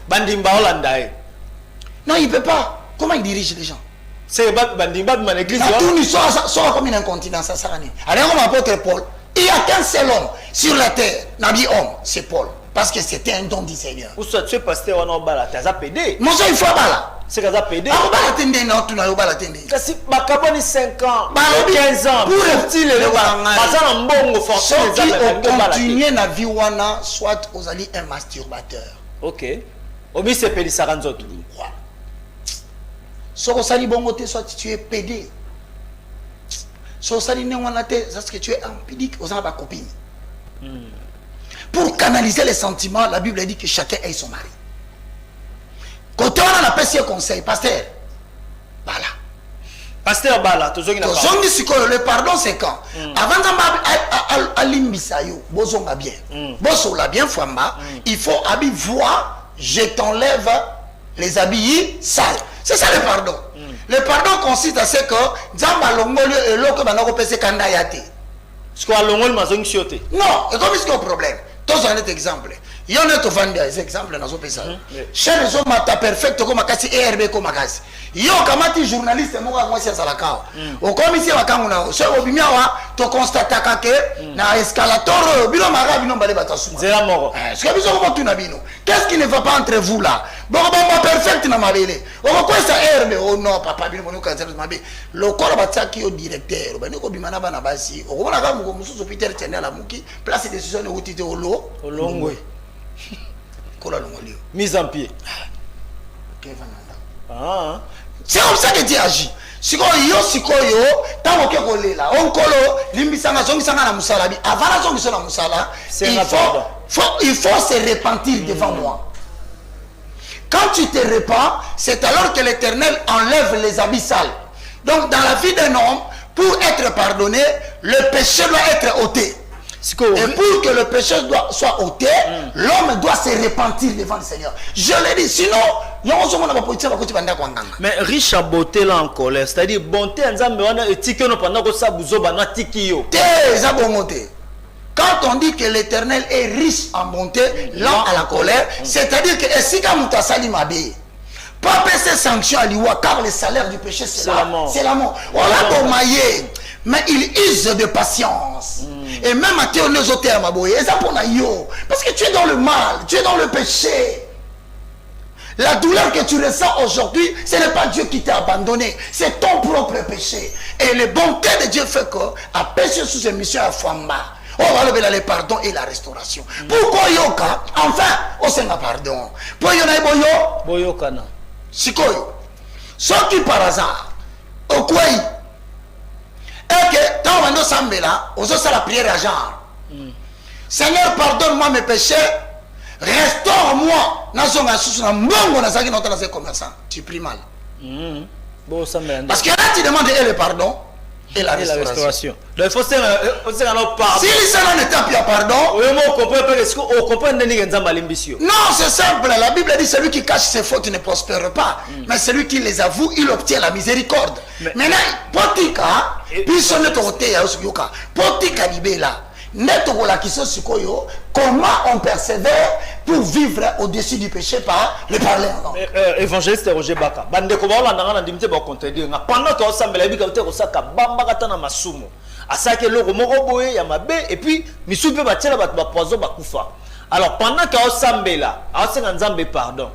Bandimba Hollanda. Non, il peut pas. Comment il dirige les gens? C'est Bandimba de mon église. Tout nous sort comme une incontinence à Sarani. Alors comme apôtre Paul, il n'y a qu'un seul homme sur la terre, Nabi homme, c'est Paul. Parce que c'était un don du Seigneur. Ou soit tu es pasteur ou non bala, tu as pédé. Moi il faut bala. C'est que tu as pédé. Ah, bala tende non, tu n'as pas la tende. Si bakaboni 5 ans, 15 ans, pour reptile le bazana mbongo forcément qui ont continué na vie wana soit aux alliés un masturbateur. OK. Obi se peli saranzoto. Soko sali bongo te soit tu es pédé. Soko sali ne wana te parce que tu es impudique aux ba copine. Pour canaliser les sentiments, la Bible dit que chacun ait son mari. Quand on a appelé ce conseil, pasteur, voilà. Pasteur Bala, le pardon c'est quand avant d'en bien, bien famba, il faut habiller voir, je t'enlève les habits sales. C'est ça le pardon. Le pardon consiste à ce que Zamba Longolio et l'autre banako pese kanda yate. Ce qu'on a l'ongol mazong chioté. Non, et comme est-ce qu'il y a un problème? Tous un autre exemple. Il y en a tout vendu des exemples dans ce pays. Chez les hommes, ta perfecte comme Makasi ERB comme Makasi. Il y a un journaliste, moi, c'est à la cave. Au commissaire, on a ce Obimiawa, tu constates que na escalator, bino mara, bino balé batassou. C'est la mort. Qu'est-ce qui ne va pas entre vous là? Bon, perfect na malélé. On quoi ça ERB? Oh non, papa, bino mono cancer ma bé. Le corps bataki au directeur, ben ko bimana bana basi. O ko na ka mu mususu Peter Tenel la muki, place décision de outité au lo. Longwe. Mise en pied. Ah. C'est comme ça que Dieu agit. Si yo, tant que vous là, on colo, limbisanga zongisanga na musala bi. Avant la zongisanga na musala, il faut se repentir devant moi. Quand tu te repens, c'est alors que l'Éternel enlève les habits sales. Donc dans la vie d'un homme, pour être pardonné, le péché doit être ôté. Et pour que le péché soit ôté, l'homme doit se repentir devant le Seigneur. Je l'ai dit, sinon, mais riche en beauté là en colère, c'est-à-dire bonté, quand on dit que l'Éternel est riche en bonté, lent à la colère, c'est-à-dire que si tu as sali ma bé, pas passer sanction à l'Iwa, car le salaire du péché c'est la mort. C'est la mort. On l'a dommagé. Mais il use de patience. Et même à Théo parce que tu es dans le mal, tu es dans le péché. La douleur que tu ressens aujourd'hui, ce n'est pas Dieu qui t'a abandonné, c'est ton propre péché. Et les bontés de Dieu fait que, à pécher sous ses missions à Famba, on va lever le pardon et la restauration. Pourquoi yoka? Enfin, on s'en a pardon. Pour yona boyo? Boyoka na. Sikoyo. Sauf qui par hasard, au quoi? Et que, quand on va nous sembler là, on se la prière à genre. Seigneur, pardonne-moi mes péchés. Restaure-moi. Tu pries mal. Parce que là, tu demandes le pardon et la restauration. Donc, il faut se pardon. Si ça n'est pas pardon. Non, c'est simple. La Bible dit celui qui cache ses fautes ne prospère pas. Mais celui qui les avoue, il obtient la miséricorde. Maintenant, Potika, puis son autorité, Potika Libela. Comment on persévère pour vivre au-dessus du péché par le parler. Évangéliste Roger Baka. Pendant que alors pendant que Osambela, Osenganzambe pardon.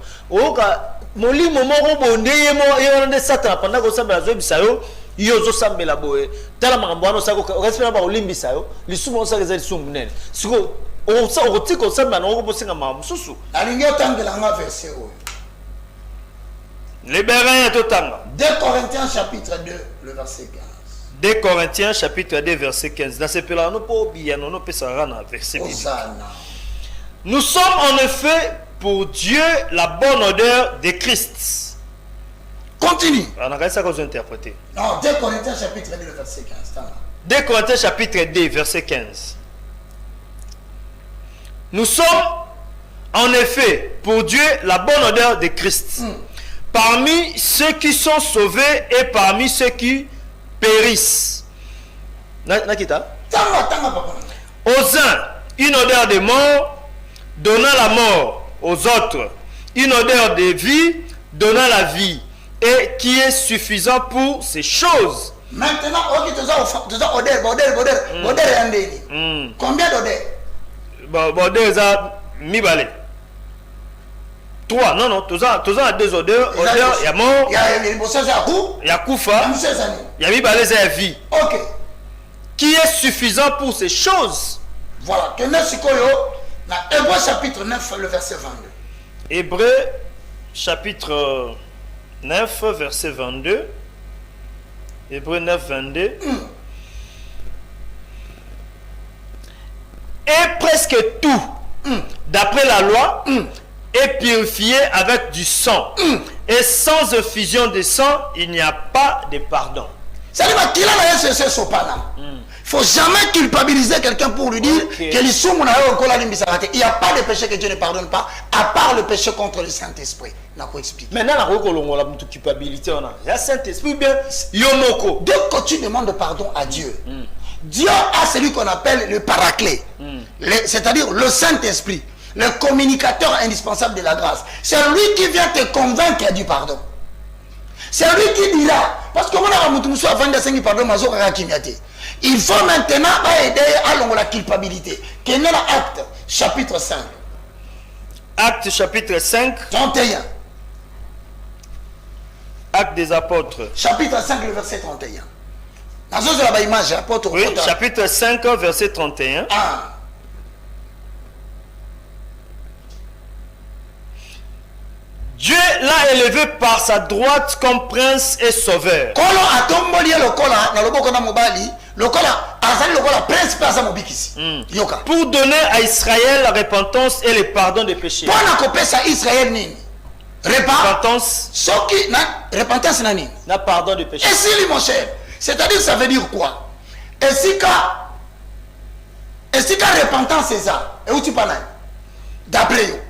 Moli momoro bonde mo Satan pendant que Osambela zobisayo yozo sambela boye tala makambo sako respect ba olimbisa yo lisumo sa les sumnen siko o sa o tiko samba na ko posinga mamsusu alingi otangela nga verset o libérer to tanga 2 Corinthiens chapitre 2 le verset 15 2 Corinthiens chapitre 2 verset 15 dans ce pela no po biano no pesa rana verset 15 nous sommes en effet pour Dieu la bonne odeur de Christ. Continue. On a ça qu'on a interprété. Non, 2 Corinthiens chapitre 2 verset 15. 2 Corinthiens chapitre 2 verset 15. Nous sommes en effet pour Dieu la bonne odeur de Christ. Parmi ceux qui sont sauvés et parmi ceux qui périssent. Nakita? Aux uns, une odeur de mort, donnant la mort. Aux autres, une odeur de vie, donnant la vie. Et qui est suffisant pour ces choses. Maintenant, combien d'odeurs? Odeurs à mi-balé. 3, non, tu as 2 odeurs. Odeur, il y a mort, il y a koufa, il y a mi-balé, il y a vie. Ok. Qui est suffisant pour ces choses. Voilà. Hébreu chapitre 9, le verset 22. Hébreu chapitre 9, verset 22. Hébreu 9, 22. Et presque tout, d'après la loi, est purifié avec du sang. Et sans effusion de sang, il n'y a pas de pardon. Il ne faut jamais culpabiliser quelqu'un pour lui dire que il n'y a pas de péché que Dieu ne pardonne pas, à part le péché contre le Saint-Esprit. Maintenant, la culpabilité, il y a Saint-Esprit, bien, Yomoko. Dès que tu demandes pardon à Dieu, Dieu a celui qu'on appelle le paraclet, c'est-à-dire le Saint-Esprit, le communicateur indispensable de la grâce. C'est lui qui vient te convaincre du pardon. C'est lui qui dira, parce que il faut maintenant aider à la culpabilité. Quel est l'acte chapitre 5? Acte chapitre 5. 31. Acte des apôtres. Chapitre 5, le verset 31. Oui, chapitre 5, verset 31. Dieu l'a élevé par sa droite comme prince et sauveur. Pour donner à Israël la repentance et le pardon des péchés. Repentance. Repentance na pardon des péchés. Et si mon cher, c'est-à-dire ça veut dire quoi? Et si repentance c'est ça, et où tu parles? D'après eux.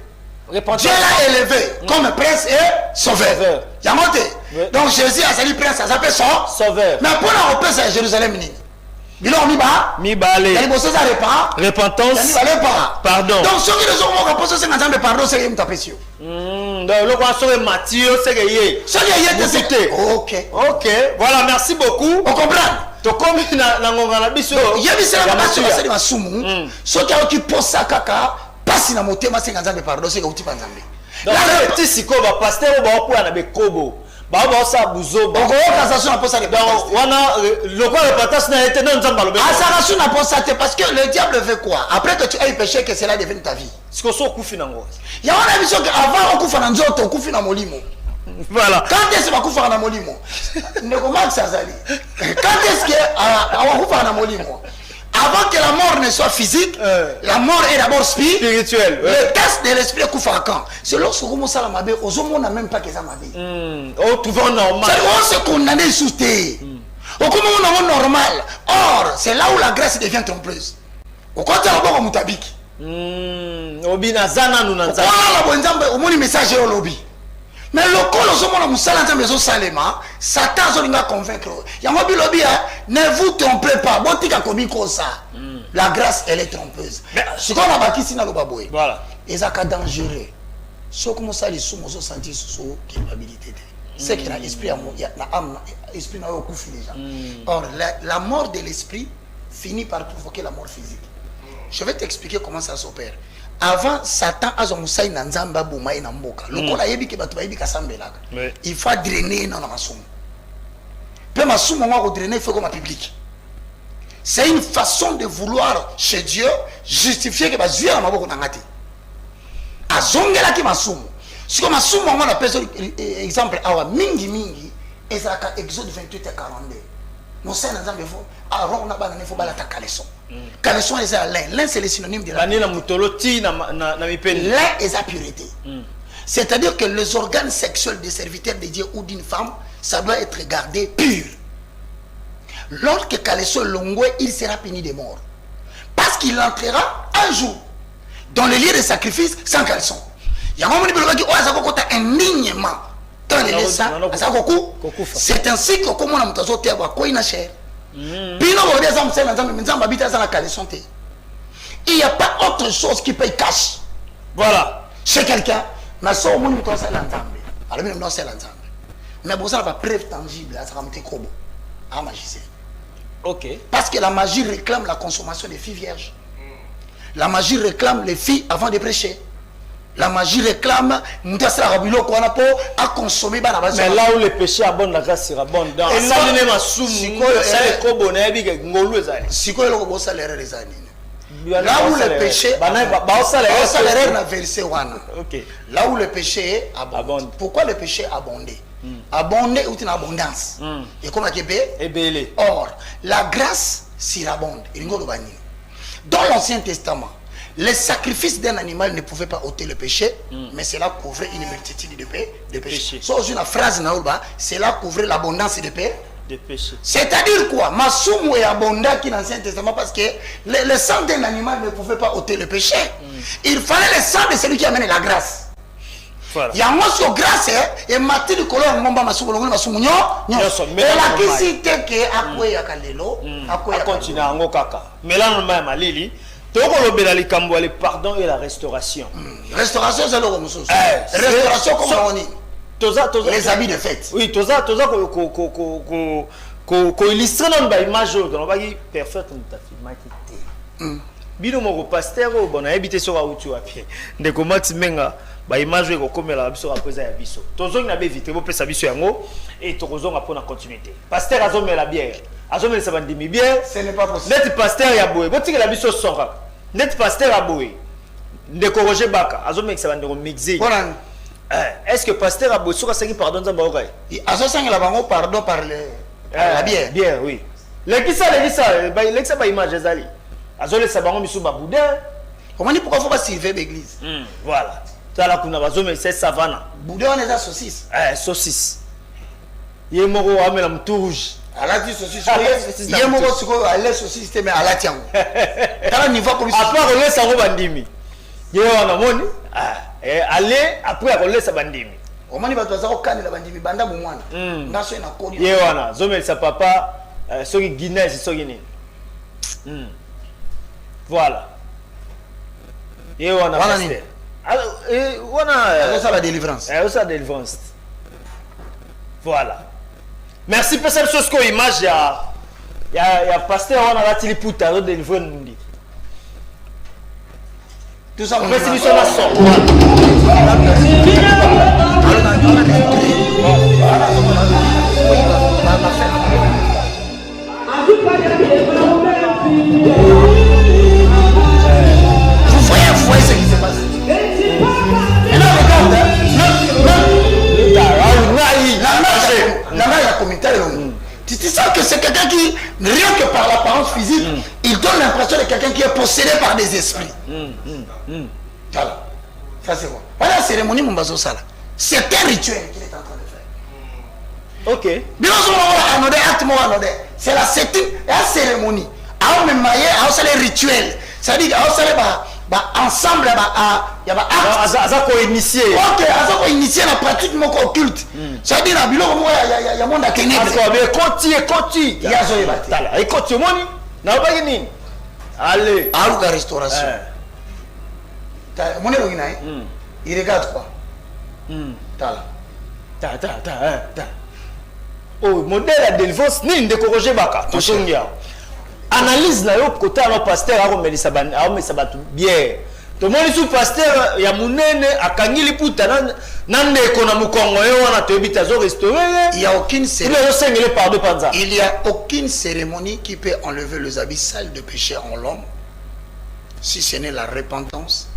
Dieu l'a élevé comme prince et sauveur. Oui. Donc Jésus a sali prince, ça s'appelle sauveur. Mais pour la repentance à Jérusalem, repentance, pardon. Donc ceux qui ne ont pas repensé c'est un pardon, c'est une tapation. Donc le roi sauve Matthieu, c'est que ok, voilà, merci beaucoup. On comprend. To comme na ngongana biso. Il y a des c'est masumu. Ceux qui ont qui posent ça kaka. Pasi na motema senga nzambe pardon c'est uti pa nzambe. Donc le petit siko ba pasteur ba ko na be kobo. Ba sa buzo ba. Donc cassation na posa de donc wana le quoi le patas na été non nzamba lobe. Cassation na posa te parce que le diable veut quoi? Après que tu aies péché que cela devienne ta vie. Siko so kufi nango. Ya wana biso que avant on kufa na nzoto, on kufi na molimo. Voilà. Quand est-ce que kufa na molimo? Ne comment ça zali? Quand est-ce que on kufa na molimo? Avant que la mort ne soit physique, la mort est d'abord spirituelle. Le test de l'esprit est quand? C'est lorsque vous commencez à la on n'a même pas que ça m'a dit. On trouve normal. C'est on se condamne sous terre. On commence normal. Or, c'est là où la grâce devient trompeuse. Au contraire, on va mutabiki. Obina zana nous nanza. Au moins, le message est au lobby. Mais le col au moment où nous maison salema, Satan a convaincre. Yango bilobi ne vous trompez pas. Bon tika komi ko ça. La grâce elle est trompeuse. Ce qu'on a bâti sina lo baboy. Voilà. Et ça ka dangereux. Ce comme ça les sous mo sentir sous culpabilité. C'est que l'esprit a la âme esprit na yo kufi déjà. Or la mort de l'esprit finit par provoquer la mort physique. Je vais t'expliquer comment ça s'opère. Avant Satan a son moussaï na nzamba bouma na mboka. Lokola yebi ke batu yebi kasambelaka. Il faut drainer dans la masomo. Peu masomo on va drainer fait comme un public. C'est une façon de vouloir chez Dieu justifier que bazua na maboko na ngati. Azongela ki masomo. Si comme masomo on appelle exemple awa mingi ezaka Exode 28 et 42. Moussaï na nzamba fo Aaron na bana ne faut balata caleçon. Caleçon est lin. Lin c'est le synonyme de la pureté. Lin est la pureté. C'est-à-dire que les organes sexuels des serviteurs de Dieu ou d'une femme, ça doit être gardé pur. Lorsque caleçon est longué, il sera puni de mort. Parce qu'il entrera un jour dans le lieu de sacrifice sans caleçon. Il y a un moment qui est indignement dans les laissants. C'est ainsi que comme on a monté à quoi il a cher. Il n'y a pas autre chose qui paye cash. Voilà. Chez quelqu'un, mais ça, on peut faire l'ensemble. Alors, même non, c'est l'ensemble. Mais pour ça, on va preuve tangible. Ça va monter comme un magicien. Ok. Parce que la magie réclame la consommation des filles vierges. La magie réclame les filles avant de prêcher. La magie réclame à consommer. Mais là où le péché abonde, la grâce sera bonne. Dans là où le péché là où le péché abonde. Pourquoi le péché abondé? Abondé ou une abondance. Et comme or, la grâce surabonde. Dans l'Ancien Testament, les sacrifices d'un animal ne pouvaient pas ôter le péché, mais cela couvrait une multitude de péchés. Sauf une phrase, cela couvrait l'abondance de péché. C'est-à-dire quoi? Masumu est abondant qui dans l'Ancien Testament parce que le sang d'un animal ne pouvait pas ôter le péché. Il fallait le sang de celui qui amène la grâce. Il y a un mot sur grâce et mati du colon momba masumu longo masumu nyo. Et la kisite que akwe ya kalelo, akwe ya continue ngo kaka. Mais là on m'a malili. Le pardon et la restauration. Restauration, c'est le restauration. Restauration, comme on dit. Les habits de fête. Oui, toza illustre dans l'image on va dire parfait bino moko pasteur bon habité sur auto à pied ndeko matimenga ba image ko komela biso akoza ya biso tozongi na be vite bo pesa biso yango et tozonga pour la continuité pasteur azomela bière azomela sa bandimi bière ce n'est pas possible net pasteur ya boye botika la biso songa net pasteur ya boye ndeko Roger Baka azomela sa bandeko mixer est-ce que pasteur a boye soka sangi pardon nzamba okai azosangi la bango pardon par la bière bière oui lekisa ba lekisa ba image ezali azole sabango misu ba boudin comment dit pourquoi faut pas servir l'église voilà tala kuna bazome c'est savana boudin on est à saucisse saucisse yemoko amela mtu rouge ala dit saucisse yemoko siko ala saucisse mais ala tiango tala niveau comme après on laisse ngo bandimi yo wana moni aller après on laisse bandimi omani bato za ko kanela bandimi banda mu mwana ngaso na kodi ye wana zome sa papa soki Guinness soki ni voilà. Et on a la délivrance. La délivrance. Voilà. Merci pour cette chose qu'on image. Il y a pasteur on a la tiliputa de délivrer nous dit. Tout ça, Mais c'est du son à son. Vous voyez ce qui se passe. Et là, regarde, la main, la communauté, tu sens que c'est quelqu'un qui, rien que par l'apparence physique, il donne l'impression de quelqu'un qui est possédé par des esprits. Voilà. Ça c'est quoi. Voilà la cérémonie Mumbazo Sala. C'est un rituel qu'il est en train de faire. Ok. C'est la cérémonie. C'est les rituels. C'est-à-dire ensemble, il y a initié. Ok, il initié la pratique occulte. C'est-à-dire il y a monde à tenir. Il y a allez. La restauration. Il regarde quoi? Oh, modèle de délivrance, ni de corriger baka. Analyse na yo côté alors pasteur a remis ça bien. To moni sous pasteur ya munene akangili puta nan ndeko na mukongo yo wana to bita zo restaurer. Il y a aucune Il y a aucune cérémonie qui peut enlever les habits sales de péché en l'homme si ce n'est la repentance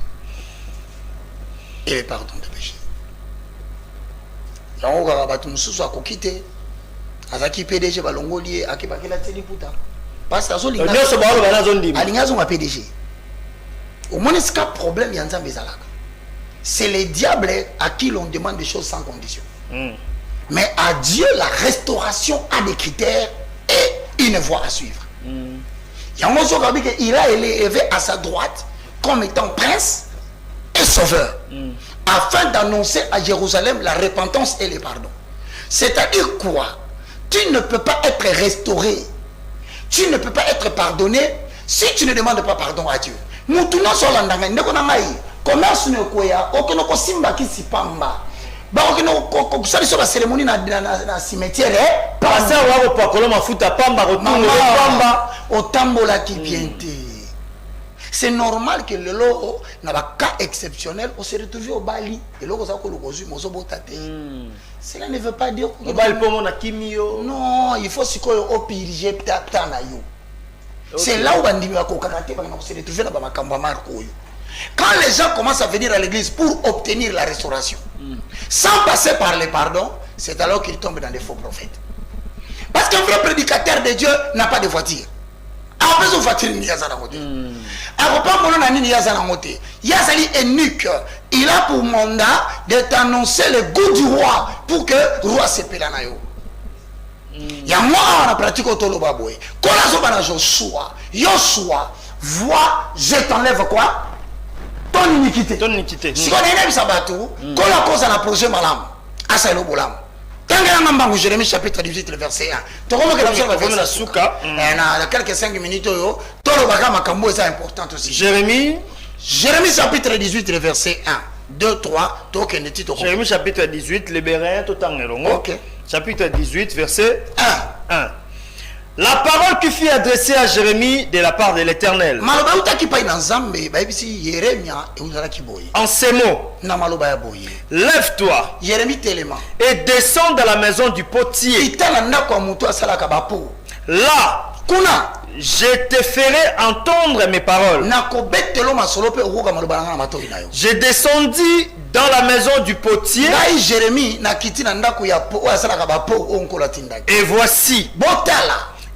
et le pardon de péché. Yango ga batu mususu akokite azaki PDG balongoli akibakela teli puta. Parce que PDG. Au moins, c'est un problème. C'est les diables à qui l'on demande des choses sans condition. Mais à Dieu, la restauration a des critères et une voie à suivre. Il a élevé à sa droite comme étant prince et sauveur, afin d'annoncer à Jérusalem la repentance et le pardon. C'est-à-dire quoi? Tu ne peux pas être restauré. Tu ne peux pas être pardonné si tu ne demandes pas pardon à Dieu. Mutuna solandanga ndeko na ngai commerce ne koya okeno ko simba kisipamba ba okeno ko kusali la cérémonie na cimetière passer wa ko pakolo mafuta pamba retourner pamba otambola ki bienté. C'est normal que le lot n'a pas cas exceptionnel on se retrouve au Bali et loko za ko lokozu mozo botate. Cela ne veut pas dire que non, il faut au piriger pta na yo. C'est là où on se retrouve dans ma campagne. Quand les gens commencent à venir à l'église pour obtenir la restauration, sans passer par les pardons, c'est alors qu'ils tombent dans des faux prophètes. Parce qu'un vrai prédicateur de Dieu n'a pas de voiture. Il a pour mandat de t'annoncer le goût du roi pour que le roi se pèle à yo. Il y a moi on a pratiqué au Tolo Baboé. Quand la Joshua, vois, je t'enlève quoi? Ton iniquité. Si on est sabatou, quand la cause à la projet malam, à sa bolam. Jérémie chapitre 18, le verset 1. Tu vois que dans quelques 5 minutes, c'est important aussi. Jérémie chapitre 18, le verset 1. 2, 3, Jérémie chapitre 18, le Bérin, tout en ok. Chapitre 18, verset 1. La parole qui fut adressée à Jérémie de la part de l'Éternel. En ces mots, lève-toi et descends dans la maison du potier. Là, je te ferai entendre mes paroles. Je descendis dans la maison du potier. Et voici,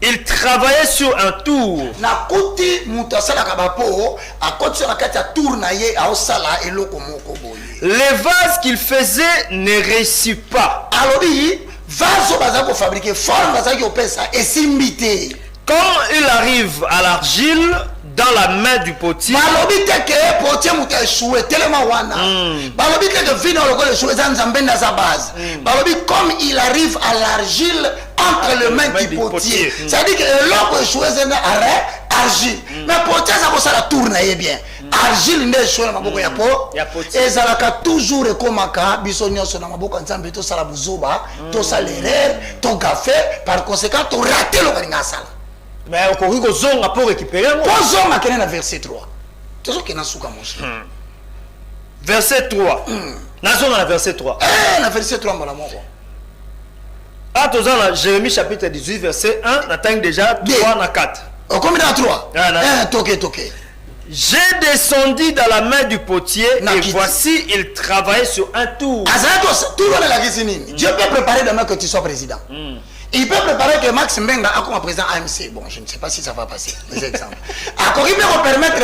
il travaillait sur un tour. Les vases qu'il faisait ne réussissent pas. Quand il arrive à l'argile dans la main du potier, comme il arrive à l'argile entre les mains du potier, c'est-à-dire que l'homme choisit argile, mais potier ça la tourne bien. Argile n'est choisi na maboko ya po, ezalaka toujours ekomaka biso nyonso na maboko nzambe to sala buzoba, to sala erreur, to gafé, par conséquent to rater le kalinga sala. Mais on peut zonga pour récupérer. Pour zonga kene na verset 3. Toujours que na suka mon cher. verset 3. Nazon à verset 3. Na verset 3 mbala moko. Ah, tous dans Jérémie chapitre 18 verset 1, on attend déjà 3 na 4. Combien dans 3? Toqué. J'ai descendu dans la main du potier et voici il travaillait sur un tour. Dieu peut préparer demain que tu sois président. Il peut préparer que Max Mbenga a comme président AMC. Bon, je ne sais pas si ça va passer. Les exemples. Alors, il peut permettre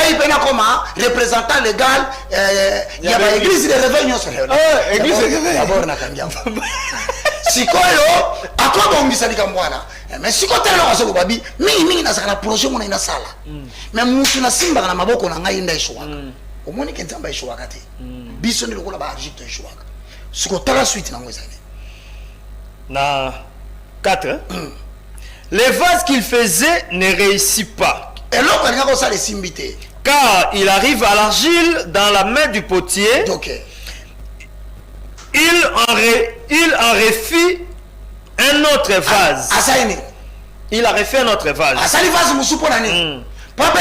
il peut comme représentant légal. Il y a l'église de réveil. Église de réveil. D'abord, si quoi à quoi bon bisa di kamwana mais si ko telo aso babi mingi na sala projet mona ina sala mais mutu na simba na maboko na ngai ndai shwaka omoni ke nzamba ishwaka te biso ni lokola ba arjito ishwaka si ko tala suite na ngwezani na 4 les vases qu'il faisait ne réussit pas et l'autre il a ko sala simbité car il arrive à l'argile dans la main du potier. OK. Il en refit un autre vase. Il a refait un autre vase. Comme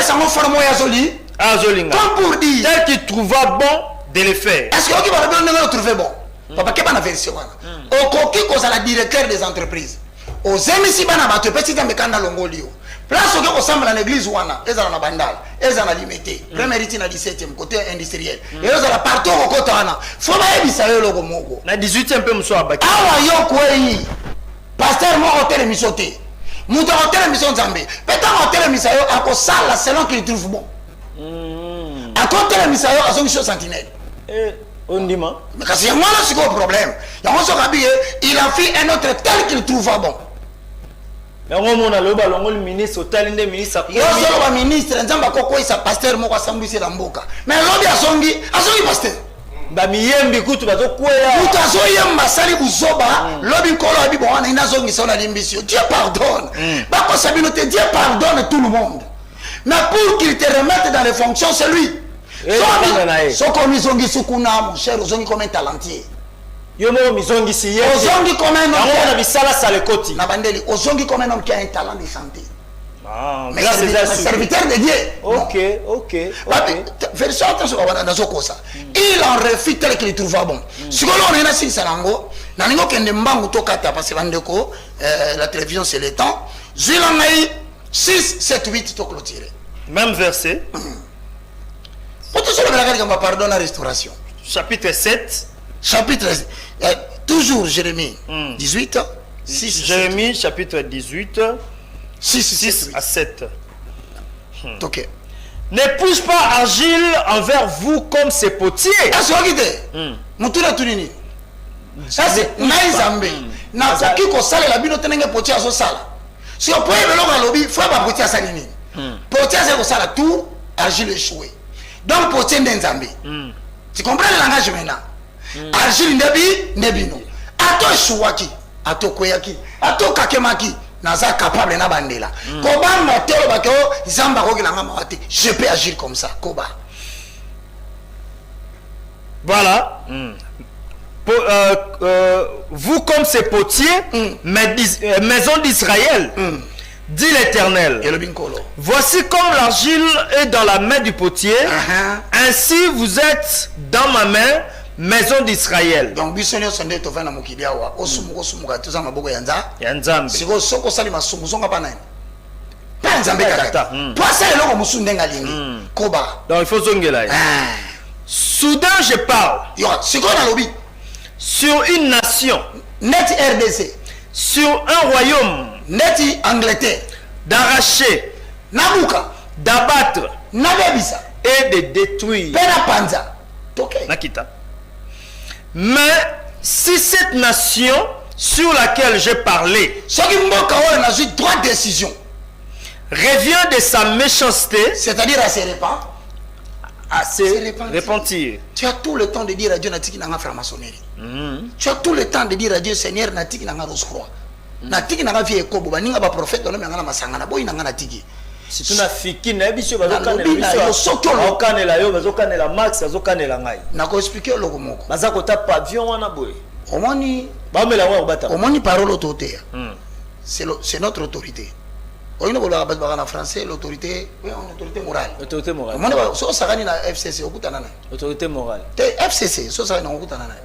pour dire tel qu'il trouva bon de le faire. Est-ce que vous trouvé bon? Papa, qu'est-ce qu'on a fait? Au coquille, qu'on a la directeur des entreprises. Aux émissions, on a petit dans l'ongolio. Place où on semble à l'église, ils ont la bandale, ils ont la limité. Première étude à 17e, côté industriel. Et ils ont la partout au côté. Faut pas y ça le logo mogo. Na 18e, peu m'soit abaké. Ah, yo, quoi, pasteur, moi, hôtel et misoté. Mouton hôtel et mission Zambé. Peut-être hôtel et mission, à cause ça, selon qu'il trouve bon. À côté de mission, à son mission sentinelle. On dit moi. Mais quand c'est moi, là, c'est quoi le problème? Il a fait un autre tel qu'il trouve bon. Mais on a le ministre, le ministre. Il y a un ministre, un pasteur, moi, c'est la mboka. Mais l'homme a songi pasteur. Bah, miyembi kutu bazo quoi masali buzoba, l'homme kolo abibo wana inazongi sona limbisio. Dieu pardonne. Bako sabinote, Dieu pardonne tout le monde. Mais pour qu'il te remette dans les fonctions, c'est lui. Soko mizongi sukuna, mon cher, ozongi comme un talentier. Yomo mizongi si yé. Ozongi comme un homme. On a bisala salekoti. Nabandeli, ozongi comme un homme qui a un talent de santé. Ah, mais c'est serviteur de Dieu. Ok. Il en refit tel qu'il trouva bon. Si on est assis à l'ango, n'ango qu'un dembango tokata parce que la télévision c'est le temps. Zilangaï 6, 7, 8 to clôturer. Même verset. Pour tout ça, on va pardonner la restauration. Chapitre 7. Chapitre toujours Jérémie 18. 6. Jérémie chapitre 18. 6 à 7. Ok. Ne pousse pas argile envers vous comme ces potiers. Ça c'est Naïzambe. N'a qui ko sala la bino tenenge potier aso sala. Si on peut le lobby, faut pas potier ça nini. Potier c'est ko sala tout argile échoué. Donc potier ndenzambe. Tu comprends le langage maintenant? Argile nebino. Ato échouaki, ato koyaki, ato kakemaki. Naza capable na bandela. Kobanga telo bako zamba ko kilanga mawati. Je peux agir comme ça. Koba. Voilà. Vous comme ces potiers, maison d'Israël, dit l'Éternel. Voici comme l'argile est dans la main du potier, ainsi vous êtes dans ma main. Maison d'Israël. Donc, bisonyo sonde to vana mukiliawa. Osumu ka tuza maboko ya nzambe. Siko soko sali masumu songa pa nani. Pa nzambe kaka. Toi ça eloko musunde ngalingi. Koba. Donc il faut zongela. Soudain je parle. Yo, siko na lobi. Sur une nation. Net RDC. Sur un royaume. Net Angleterre. D'arracher. Nabuka. D'abattre. Nabebisa. Et de détruire. Pena panza. Toke. Nakita. Mais si cette nation sur laquelle j'ai parlé droit de décision revient de sa méchanceté, c'est-à-dire à se répand, à se repentir, tu as tout le temps de dire à Dieu natiki nanga franc-maçonnerie. Tu as tout le temps de dire à Dieu Seigneur natiki nanga rose-croix. Natiki nanga vie ekobo baninga ba prophète dans le nanga masangana boy nanga natiki. Si tu n'as fiki na biso bazokanela okanela yo bazokanela max bazokanela ngai nako expliquer loko moko bazako ta pavillon wana boy omoni bamela wa bata omoni parole autorité c'est notre autorité On a en français l'autorité, oui, l'autorité morale. Autorité morale. On so sakani na FCC okutanana. Autorité morale. FCC so sakani okutanana.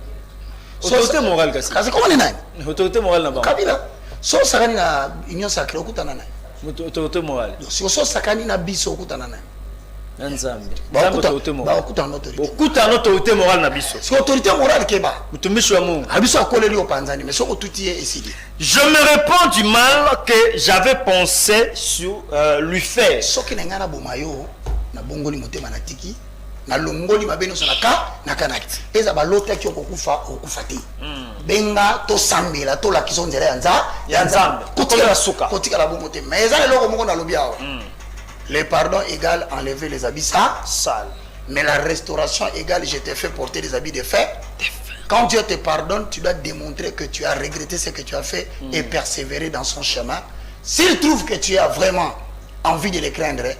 Autorité morale kasi. Kasi comment nani? Autorité morale na ba. Kabila. So sakani na union sacrée okutanana. Autorité morale. So sakani na biso okutanana. Nzambe. Autorité morale. Okutana autorité. Okutana autorité morale na biso. C'est autorité morale keba. Mutumishi wa Mungu. Abiso akoleli opanzani mais soko tuti esidi. Je me réponds du mal que j'avais pensé sur lui faire. Soki na ngana bomayo na bongoli motema na tiki na longoli mabeno sanaka na kanaki. Eza ba lota ki okufa okufati. Benga to sambela to la kisonzela ya nzambe. Kotika suka. Kotika la bomote. Mais eza le loko moko na lobi awa. Le pardon égale enlever les habits sales. Mais la restauration égale je t'ai fait porter des habits de fait. Quand Dieu te pardonne, tu dois démontrer que tu as regretté ce que tu as fait et persévérer dans son chemin. S'il trouve que tu as vraiment envie de le craindre,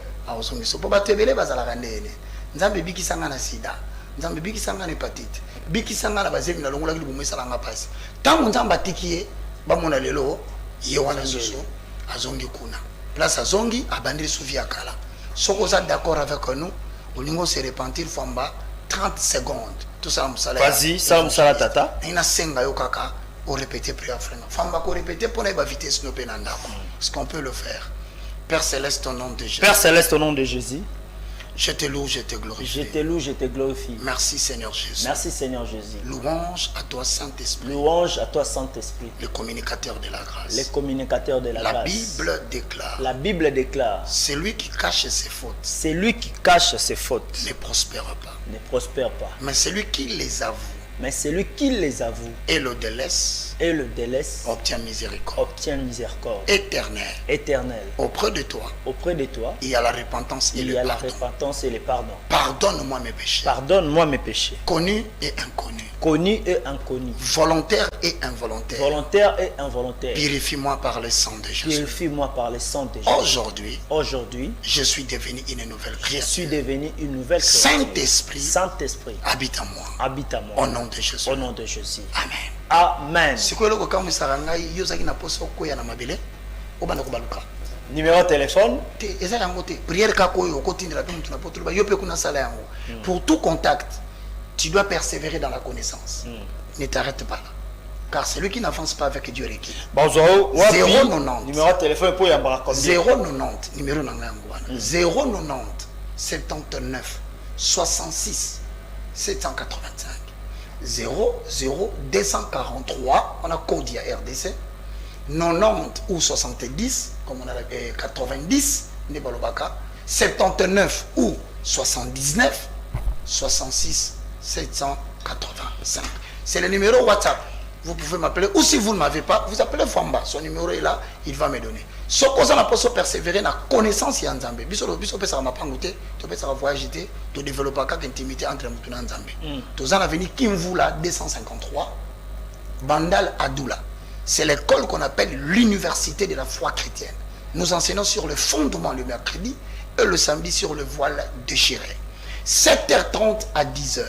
Nzambe biki sanga na sida, Nzambe biki sanga na hépatite, biki sanga na bazemi na longola kibumu salanga passe. Tant Nzamba tikiye ba mona lelo yewana zozo azongi kuna. Place azongi abandiri souvia kala. Soko za d'accord avec nous, olingo se repentir famba 30 secondes. Tout ça vas-y, ça me tata. Ina senga yo kaka au répéter prière frère. Famba ko répéter pour na ba vitesse no penanda. Est-ce qu'on peut le faire? Père céleste au nom de Jésus. Père céleste au nom de Jésus. Je te loue, je te glorifie. Je te loue, je te glorifie. Merci Seigneur Jésus. Merci Seigneur Jésus. Louange à toi Saint-Esprit. Louange à toi Saint-Esprit. Le communicateur de la grâce. Les communicateurs de la grâce. La Bible déclare. La Bible déclare. Celui qui cache ses fautes. Celui qui cache ses fautes. Ne prospère pas. Ne prospère pas. Mais celui qui les avoue. Mais celui qui les avoue. Et le délaisse. Et le délaisse. Obtient miséricorde. Obtient miséricorde. Éternel. Éternel. Auprès de toi. Auprès de toi. Il y a la repentance et le pardon. Il y a la repentance et le pardon. Pardonne-moi mes péchés. Pardonne-moi mes péchés. Connus et inconnus. Connus et inconnus. Volontaires et involontaires. Volontaires et involontaires. Purifie-moi par le sang de Jésus. Purifie-moi par le sang de Jésus. Aujourd'hui, je suis devenu une nouvelle créature. Je suis devenu une nouvelle créature. Saint-Esprit. Saint-Esprit. Habite en moi. Habite en moi. Au nom de Jésus. Au nom de Jésus. Amen. Amen. Numéro de téléphone. Pour tout contact, tu dois persévérer dans la connaissance. Ne t'arrête pas là. Car celui qui n'avance pas avec Dieu requiert. 090. Numéro de téléphone pour Yambara. 090. Numéro 090 79 66 785. 243, on a code à RDC, 90 ou 70, comme on a 90, 79 ou 79, 66, 785. C'est le numéro WhatsApp. Vous pouvez m'appeler, ou si vous ne m'avez pas, vous appelez Famba. Son numéro est là, il va me donner. Ce qu'on a pour persévérer dans la connaissance de Nzambe. Biso pesa ma pangoute, to pesa voyager, to développer une intimité entre nous et Nzambe. Tous en avenir Kimvula 253, Bandal Adoula. C'est l'école qu'on appelle l'université de la foi chrétienne. Nous enseignons sur le fondement le mercredi et le samedi sur le voile déchiré. 7h30 à 10h,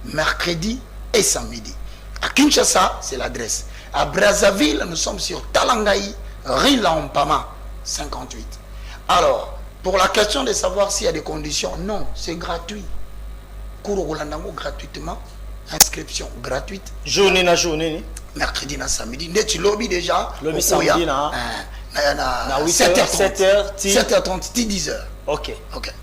mercredi et samedi. À Kinshasa, c'est l'adresse. À Brazzaville, nous sommes sur Talangaï, Rilampama, 58. Alors, pour la question de savoir s'il y a des conditions, non, c'est gratuit. Cours Rolandango gratuitement, inscription gratuite. Journée na journée. Mercredi na samedi. Dès tu lobby déjà. Lobby samedi na. 7h30, 10h. Ok.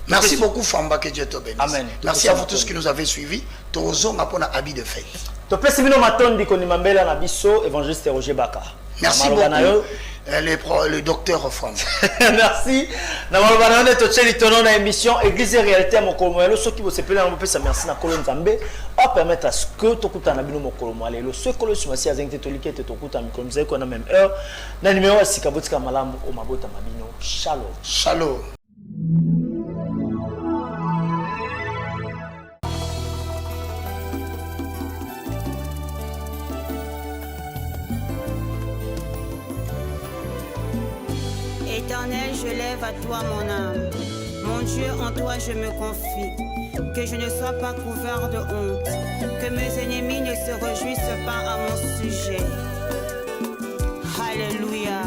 Merci beaucoup Famba, que Dieu te bénisse. Amen. Merci à vous tous qui nous avez suivis. Tozo ngapona habit de fête. Topesibino matondi konimambela na biso évangéliste Roger Baka. Merci beaucoup. Le docteur Famba. Merci. Na malobana na tocheli tono na émission Église et réalité mokolo lelo soki bo sepela na pesa merci na kolo Nzambe a permettre à ce que tokuta na bino mokolo lelo ce que le sumasi azengte tolike te tokuta mikolo mzai ko na même heure na numéro ya sikabotika malamu o mabota mabino. Shalom. Shalom. Éternel, je lève à toi mon âme. Mon Dieu, en toi je me confie. Que je ne sois pas couvert de honte. Que mes ennemis ne se réjouissent pas à mon sujet. Alléluia.